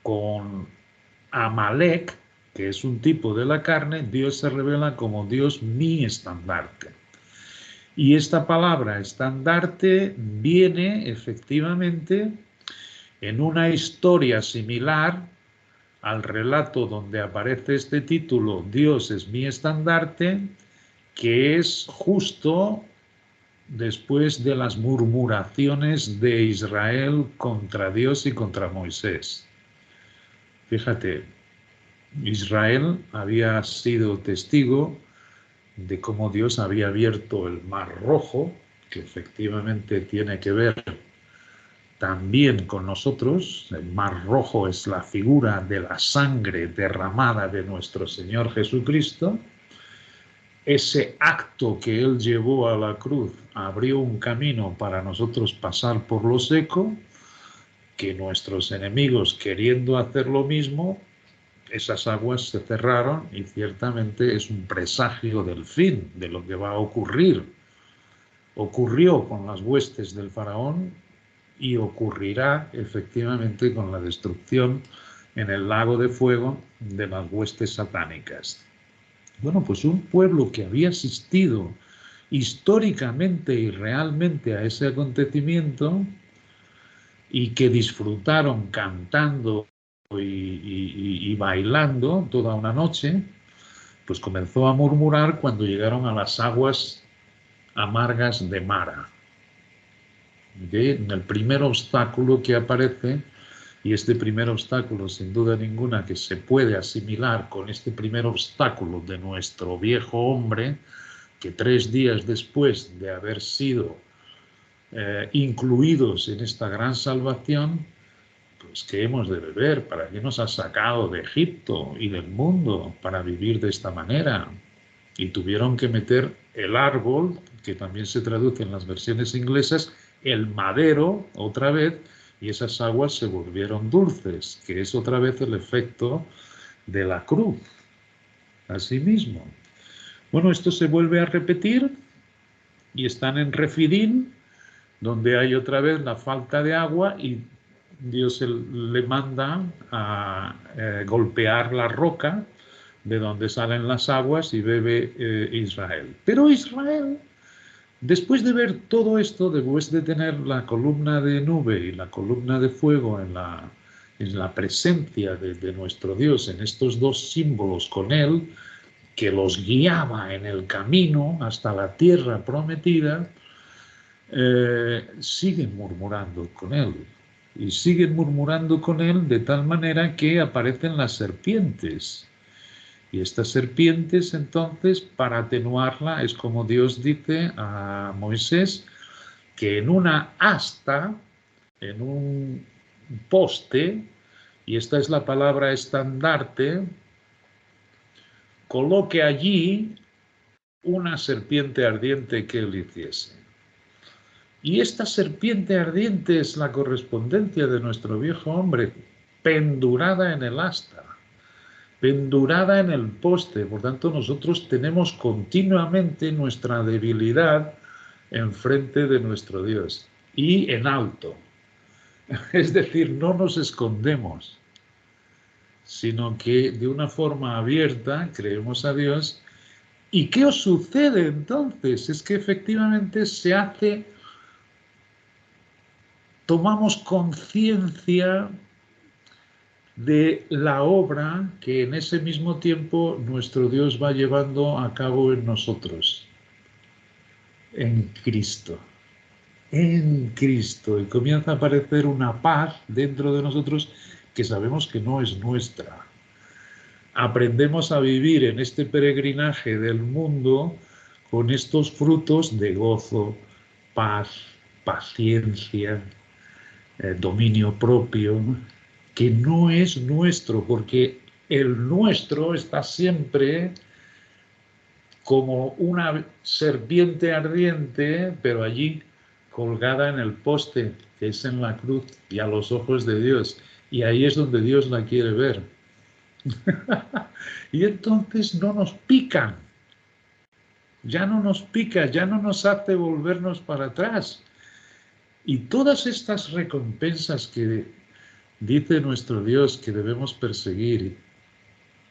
con Amalek, que es un tipo de la carne, Dios se revela como Dios mi estandarte. Y esta palabra estandarte viene efectivamente en una historia similar al relato donde aparece este título, Dios es mi estandarte, que es justo después de las murmuraciones de Israel contra Dios y contra Moisés. Fíjate, Israel había sido testigo de cómo Dios había abierto el Mar Rojo, que efectivamente tiene que ver también con nosotros. El Mar Rojo es la figura de la sangre derramada de nuestro Señor Jesucristo. Ese acto que Él llevó a la cruz abrió un camino para nosotros pasar por lo seco, que nuestros enemigos, queriendo hacer lo mismo, esas aguas se cerraron, y ciertamente es un presagio del fin, de lo que va a ocurrir. Ocurrió con las huestes del faraón y ocurrirá efectivamente con la destrucción en el lago de fuego de las huestes satánicas. Bueno, pues un pueblo que había asistido históricamente y realmente a ese acontecimiento y que disfrutaron cantando y bailando toda una noche, pues comenzó a murmurar cuando llegaron a las aguas amargas de Mara. En el primer obstáculo que aparece, y este primer obstáculo sin duda ninguna que se puede asimilar con este primer obstáculo de nuestro viejo hombre, que 3 días después de haber sido incluidos en esta gran salvación, pues ¿qué hemos de beber? ¿Para qué nos ha sacado de Egipto y del mundo para vivir de esta manera? Y tuvieron que meter el árbol, que también se traduce en las versiones inglesas, el madero otra vez, y esas aguas se volvieron dulces, que es otra vez el efecto de la cruz. Asimismo. Bueno, esto se vuelve a repetir y están en Refidim, donde hay otra vez la falta de agua y Dios le manda a golpear la roca de donde salen las aguas y bebe Israel. Pero Israel, después de ver todo esto, después de tener la columna de nube y la columna de fuego en la presencia de nuestro Dios, en estos dos símbolos con él, que los guiaba en el camino hasta la tierra prometida, siguen murmurando con él. Y siguen murmurando con él de tal manera que aparecen las serpientes. Y estas serpientes, entonces, para atenuarla, es como Dios dice a Moisés, que en una asta, en un poste, y esta es la palabra estandarte, coloque allí una serpiente ardiente que él hiciese. Y esta serpiente ardiente es la correspondencia de nuestro viejo hombre, pendurada en el asta, pendurada en el poste. Por tanto, nosotros tenemos continuamente nuestra debilidad enfrente de nuestro Dios y en alto. Es decir, no nos escondemos, sino que de una forma abierta creemos a Dios. ¿Y qué os sucede entonces? Es que efectivamente tomamos conciencia de la obra que en ese mismo tiempo nuestro Dios va llevando a cabo en nosotros, en Cristo. En Cristo. Y comienza a aparecer una paz dentro de nosotros que sabemos que no es nuestra. Aprendemos a vivir en este peregrinaje del mundo con estos frutos de gozo, paz, paciencia, dominio propio, que no es nuestro, porque el nuestro está siempre como una serpiente ardiente, pero allí colgada en el poste, que es en la cruz y a los ojos de Dios. Y ahí es donde Dios la quiere ver. Y entonces no nos pican. Ya no nos pica, ya no nos hace volvernos para atrás. Y todas estas recompensas que dice nuestro Dios que debemos perseguir,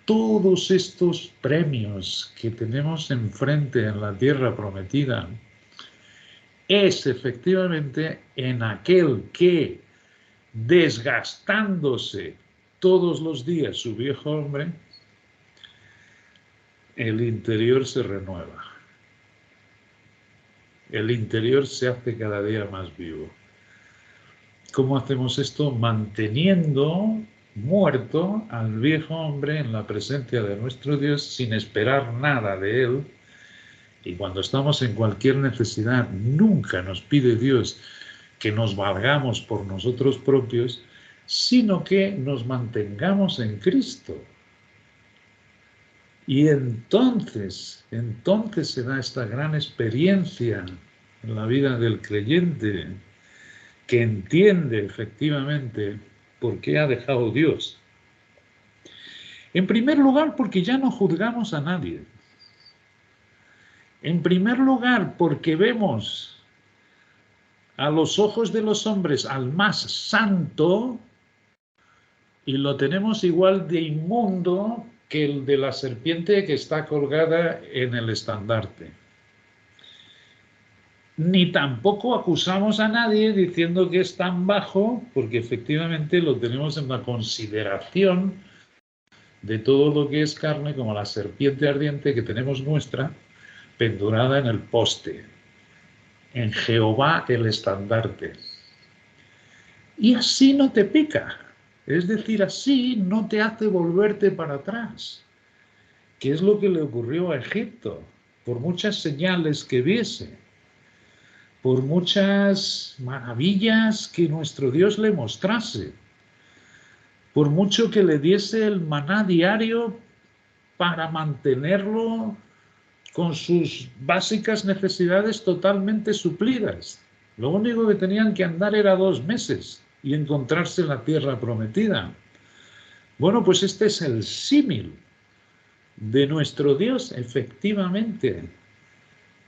todos estos premios que tenemos enfrente en la tierra prometida, es efectivamente en aquel que, desgastándose todos los días su viejo hombre, el interior se renueva. El interior se hace cada día más vivo. ¿Cómo hacemos esto? Manteniendo muerto al viejo hombre en la presencia de nuestro Dios sin esperar nada de él. Y cuando estamos en cualquier necesidad, nunca nos pide Dios que nos valgamos por nosotros propios, sino que nos mantengamos en Cristo. Y entonces se da esta gran experiencia en la vida del creyente, que entiende efectivamente por qué ha dejado Dios. En primer lugar, porque ya no juzgamos a nadie. En primer lugar, porque vemos a los ojos de los hombres al más santo y lo tenemos igual de inmundo que el de la serpiente que está colgada en el estandarte. ni tampoco acusamos a nadie diciendo que es tan bajo, porque efectivamente lo tenemos en la consideración de todo lo que es carne, como la serpiente ardiente que tenemos nuestra, pendurada en el poste, en Jehová el estandarte. Y así no te pica, es decir, así no te hace volverte para atrás, que es lo que le ocurrió a Egipto, por muchas señales que viese, por muchas maravillas que nuestro Dios le mostrase, por mucho que le diese el maná diario para mantenerlo con sus básicas necesidades totalmente suplidas. Lo único que tenían que andar era 2 meses y encontrarse en la tierra prometida. Bueno, pues este es el símil de nuestro Dios. Efectivamente,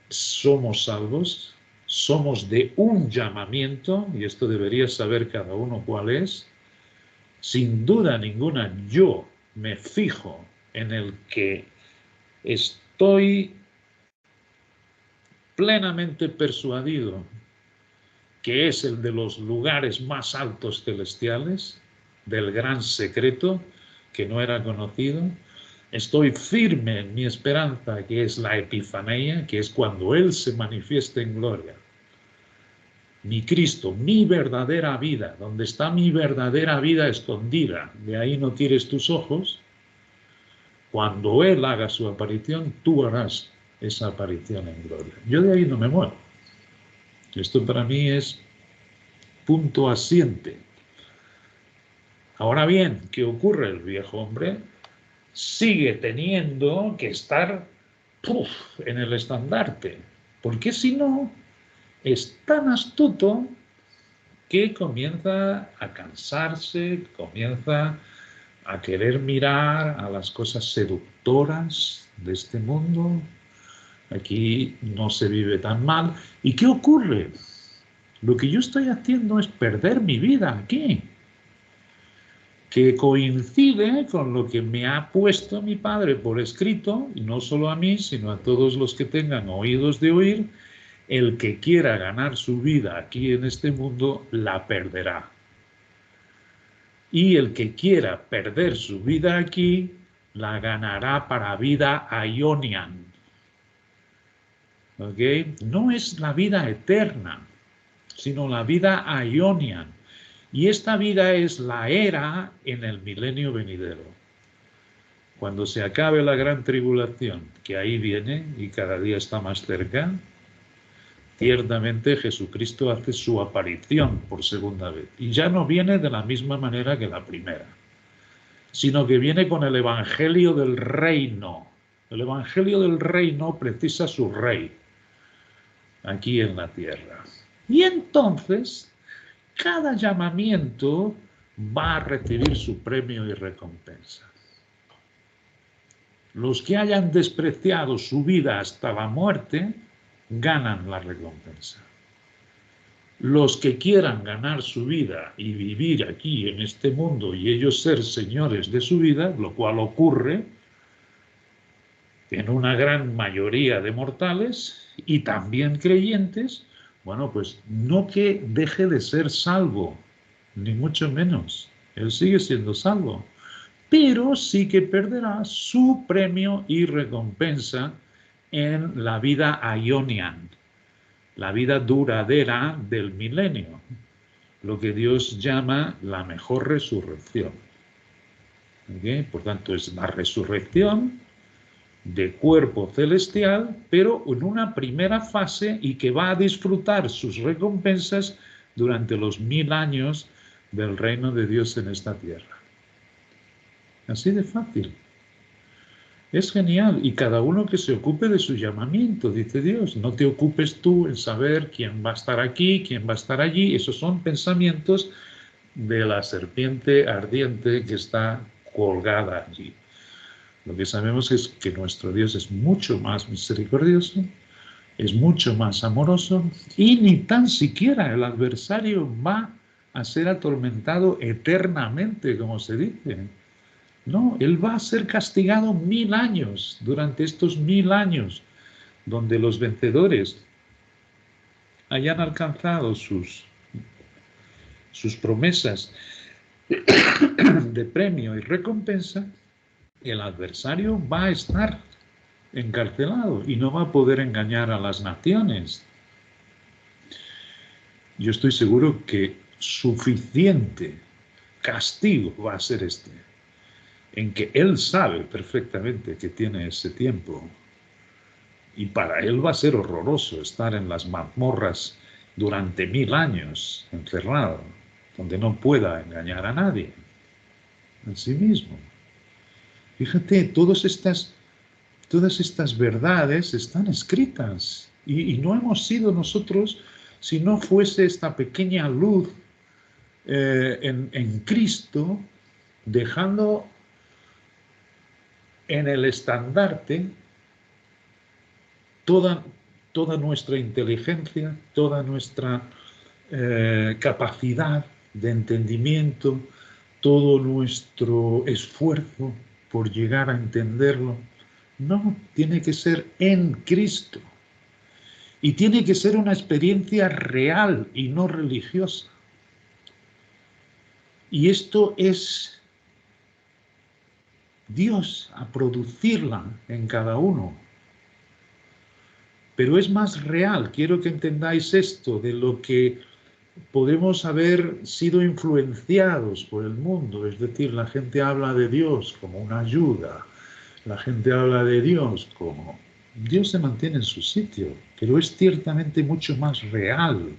somos salvos, somos de un llamamiento, y esto debería saber cada uno cuál es. Sin duda ninguna, yo me fijo en el que estoy plenamente persuadido que es el de los lugares más altos celestiales, del gran secreto que no era conocido. Estoy firme en mi esperanza, que es la epifanía, que es cuando Él se manifieste en gloria. Mi Cristo, mi verdadera vida, donde está mi verdadera vida escondida, de ahí no tires tus ojos. Cuando Él haga su aparición, tú harás esa aparición en gloria. Yo de ahí no me muevo. Esto para mí es punto asiente. Ahora bien, ¿qué ocurre? El viejo hombre sigue teniendo que estar en el estandarte, porque si no, es tan astuto que comienza a cansarse, comienza a querer mirar a las cosas seductoras de este mundo. Aquí no se vive tan mal. ¿Y qué ocurre? Lo que yo estoy haciendo es perder mi vida aquí, que coincide con lo que me ha puesto mi padre por escrito, y no solo a mí, sino a todos los que tengan oídos de oír: el que quiera ganar su vida aquí en este mundo, la perderá. Y el que quiera perder su vida aquí, la ganará para vida aionian. ¿Okay? No es la vida eterna, sino la vida aionian. Y esta vida es la era en el milenio venidero. Cuando se acabe la gran tribulación, que ahí viene y cada día está más cerca, ciertamente Jesucristo hace su aparición por segunda vez. Y ya no viene de la misma manera que la primera, sino que viene con el evangelio del reino. El evangelio del reino precisa su rey aquí en la tierra. Y entonces, cada llamamiento va a recibir su premio y recompensa. Los que hayan despreciado su vida hasta la muerte, ganan la recompensa. Los que quieran ganar su vida y vivir aquí en este mundo y ellos ser señores de su vida, lo cual ocurre en una gran mayoría de mortales y también creyentes, bueno, pues no que deje de ser salvo, ni mucho menos. Él sigue siendo salvo, pero sí que perderá su premio y recompensa en la vida aionian, la vida duradera del milenio, lo que Dios llama la mejor resurrección. ¿Okay? Por tanto, es la resurrección de cuerpo celestial, pero en una primera fase, y que va a disfrutar sus recompensas durante los 1000 años del reino de Dios en esta tierra. Así de fácil. Es genial, y cada uno que se ocupe de su llamamiento, dice Dios. No te ocupes tú en saber quién va a estar aquí, quién va a estar allí. Esos son pensamientos de la serpiente ardiente que está colgada allí. Lo que sabemos es que nuestro Dios es mucho más misericordioso, es mucho más amoroso, y ni tan siquiera el adversario va a ser atormentado eternamente, como se dice. No, él va a ser castigado 1000 años, durante estos 1000 años, donde los vencedores hayan alcanzado sus promesas de premio y recompensa, el adversario va a estar encarcelado y no va a poder engañar a las naciones. Yo estoy seguro que suficiente castigo va a ser este, en que él sabe perfectamente que tiene ese tiempo. Y para él va a ser horroroso estar en las mazmorras durante 1000 años encerrado, donde no pueda engañar a nadie, a sí mismo. Fíjate, todas estas verdades están escritas y no hemos sido nosotros, si no fuese esta pequeña luz en Cristo, dejando en el estandarte toda nuestra inteligencia, toda nuestra capacidad de entendimiento, todo nuestro esfuerzo por llegar a entenderlo. No, tiene que ser en Cristo. Y tiene que ser una experiencia real y no religiosa. Y esto es Dios a producirla en cada uno. Pero es más real, quiero que entendáis esto, de lo que podemos haber sido influenciados por el mundo. Es decir, la gente habla de Dios como una ayuda, la gente habla de Dios como... Dios se mantiene en su sitio, pero es ciertamente mucho más real.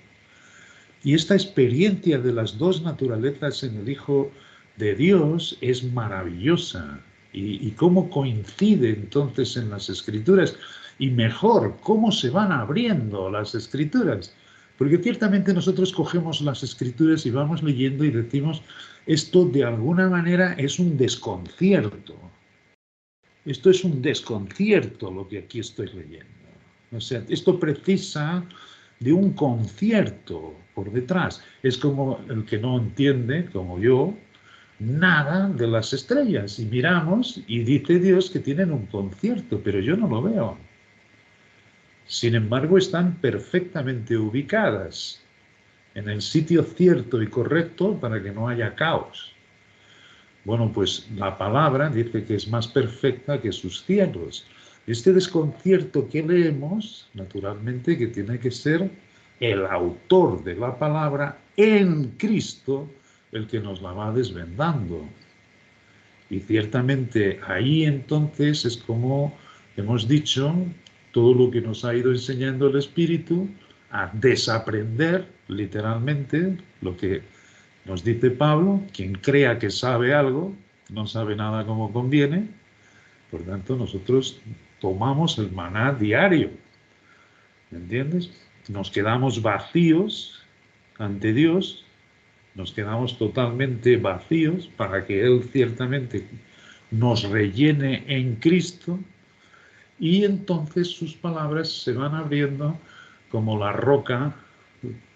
Y esta experiencia de las dos naturalezas en el Hijo de Dios es maravillosa. Y cómo coincide entonces en las Escrituras. Y mejor, cómo se van abriendo las Escrituras. Porque ciertamente nosotros cogemos las Escrituras y vamos leyendo y decimos, esto de alguna manera es un desconcierto. Esto es un desconcierto lo que aquí estoy leyendo. O sea, esto precisa de un concierto por detrás. Es como el que no entiende, como yo, nada de las estrellas. Y miramos y dice Dios que tienen un concierto, pero yo no lo veo. Sin embargo, están perfectamente ubicadas en el sitio cierto y correcto para que no haya caos. Bueno, pues la palabra dice que es más perfecta que sus cielos. Este desconcierto que leemos, naturalmente que tiene que ser el autor de la palabra en Cristo el que nos la va desvendando. Y ciertamente ahí entonces es como hemos dicho, todo lo que nos ha ido enseñando el Espíritu a desaprender literalmente lo que nos dice Pablo, quien crea que sabe algo, no sabe nada como conviene. Por tanto, nosotros tomamos el maná diario. ¿Me entiendes? Nos quedamos vacíos ante Dios, nos quedamos totalmente vacíos para que Él ciertamente nos rellene en Cristo y entonces sus palabras se van abriendo como la roca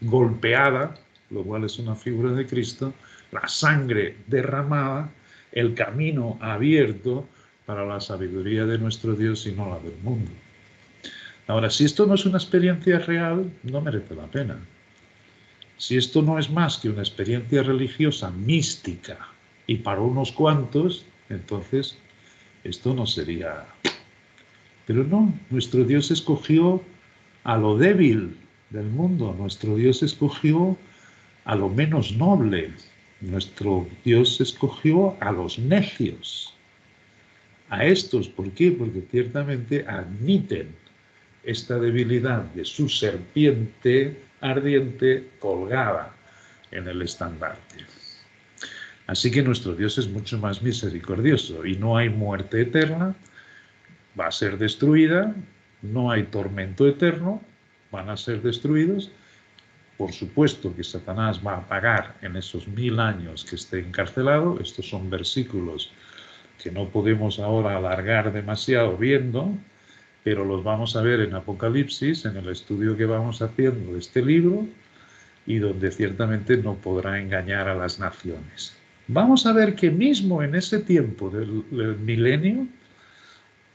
golpeada, lo cual es una figura de Cristo, la sangre derramada, el camino abierto para la sabiduría de nuestro Dios y no la del mundo. Ahora, si esto no es una experiencia real, no merece la pena. Si esto no es más que una experiencia religiosa, mística, y para unos cuantos, entonces esto no sería... Pero no, nuestro Dios escogió a lo débil del mundo, nuestro Dios escogió a lo menos noble, nuestro Dios escogió a los necios. A estos, ¿por qué? Porque ciertamente admiten esta debilidad de su serpiente ardiente colgada en el estandarte. Así que nuestro Dios es mucho más misericordioso y no hay muerte eterna, va a ser destruida, no hay tormento eterno, van a ser destruidos. Por supuesto que Satanás va a pagar en esos 1000 años que esté encarcelado. Estos son versículos que no podemos ahora alargar demasiado viendo, pero los vamos a ver en Apocalipsis, en el estudio que vamos haciendo de este libro, y donde ciertamente no podrá engañar a las naciones. Vamos a ver que mismo en ese tiempo del milenio,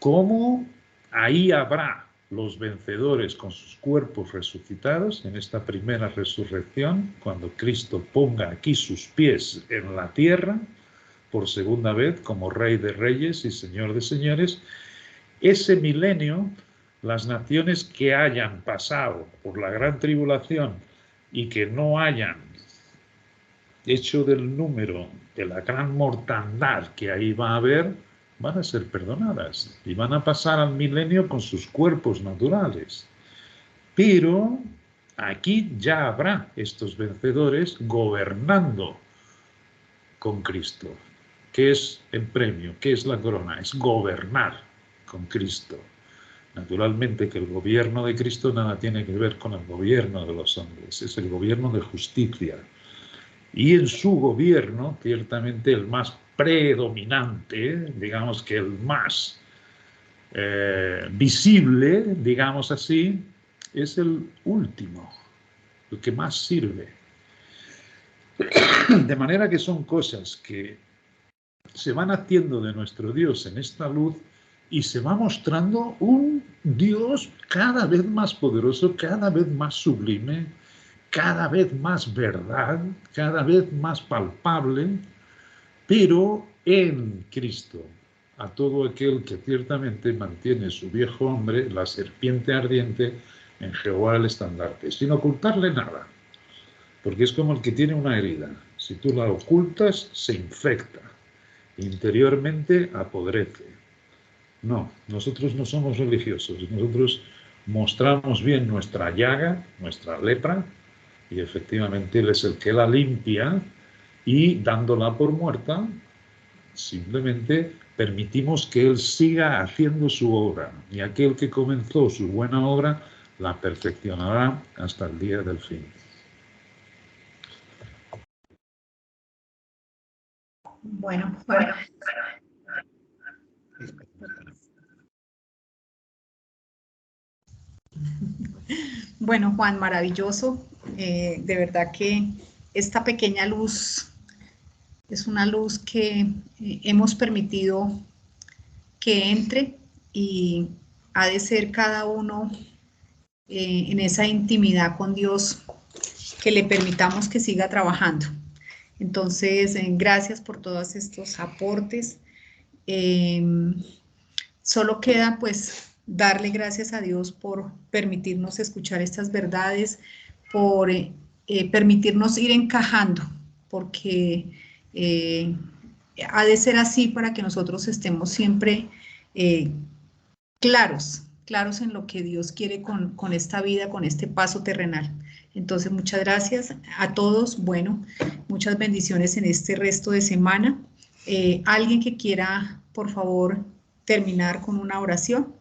cómo ahí habrá los vencedores con sus cuerpos resucitados en esta primera resurrección, cuando Cristo ponga aquí sus pies en la tierra, por segunda vez como Rey de Reyes y Señor de Señores. Ese milenio, las naciones que hayan pasado por la gran tribulación y que no hayan hecho del número de la gran mortandad que ahí va a haber, van a ser perdonadas y van a pasar al milenio con sus cuerpos naturales. Pero aquí ya habrá estos vencedores gobernando con Cristo. ¿Qué es el premio? ¿Qué es la corona? Es gobernar con Cristo. Naturalmente que el gobierno de Cristo nada tiene que ver con el gobierno de los hombres, es el gobierno de justicia. Y en su gobierno, ciertamente el más predominante, digamos que el más visible, digamos así, es el último, el que más sirve. De manera que son cosas que se van haciendo de nuestro Dios en esta luz y se va mostrando un Dios cada vez más poderoso, cada vez más sublime, cada vez más verdad, cada vez más palpable, pero en Cristo, a todo aquel que ciertamente mantiene su viejo hombre, la serpiente ardiente, en Jehová el estandarte, sin ocultarle nada, porque es como el que tiene una herida. Si tú la ocultas, se infecta, interiormente apodrece. No, nosotros no somos religiosos, nosotros mostramos bien nuestra llaga, nuestra lepra, y efectivamente Él es el que la limpia, y dándola por muerta, simplemente permitimos que Él siga haciendo su obra, y aquel que comenzó su buena obra la perfeccionará hasta el día del fin. Bueno. Bueno, Juan, maravilloso. De verdad que esta pequeña luz es una luz que hemos permitido que entre y ha de ser cada uno en esa intimidad con Dios que le permitamos que siga trabajando. Entonces, gracias por todos estos aportes. Solo queda pues darle gracias a Dios por permitirnos escuchar estas verdades, por permitirnos ir encajando, porque ha de ser así para que nosotros estemos siempre claros en lo que Dios quiere con esta vida, con este paso terrenal. Entonces, muchas gracias a todos. Bueno, muchas bendiciones en este resto de semana. Alguien que quiera, por favor, terminar con una oración.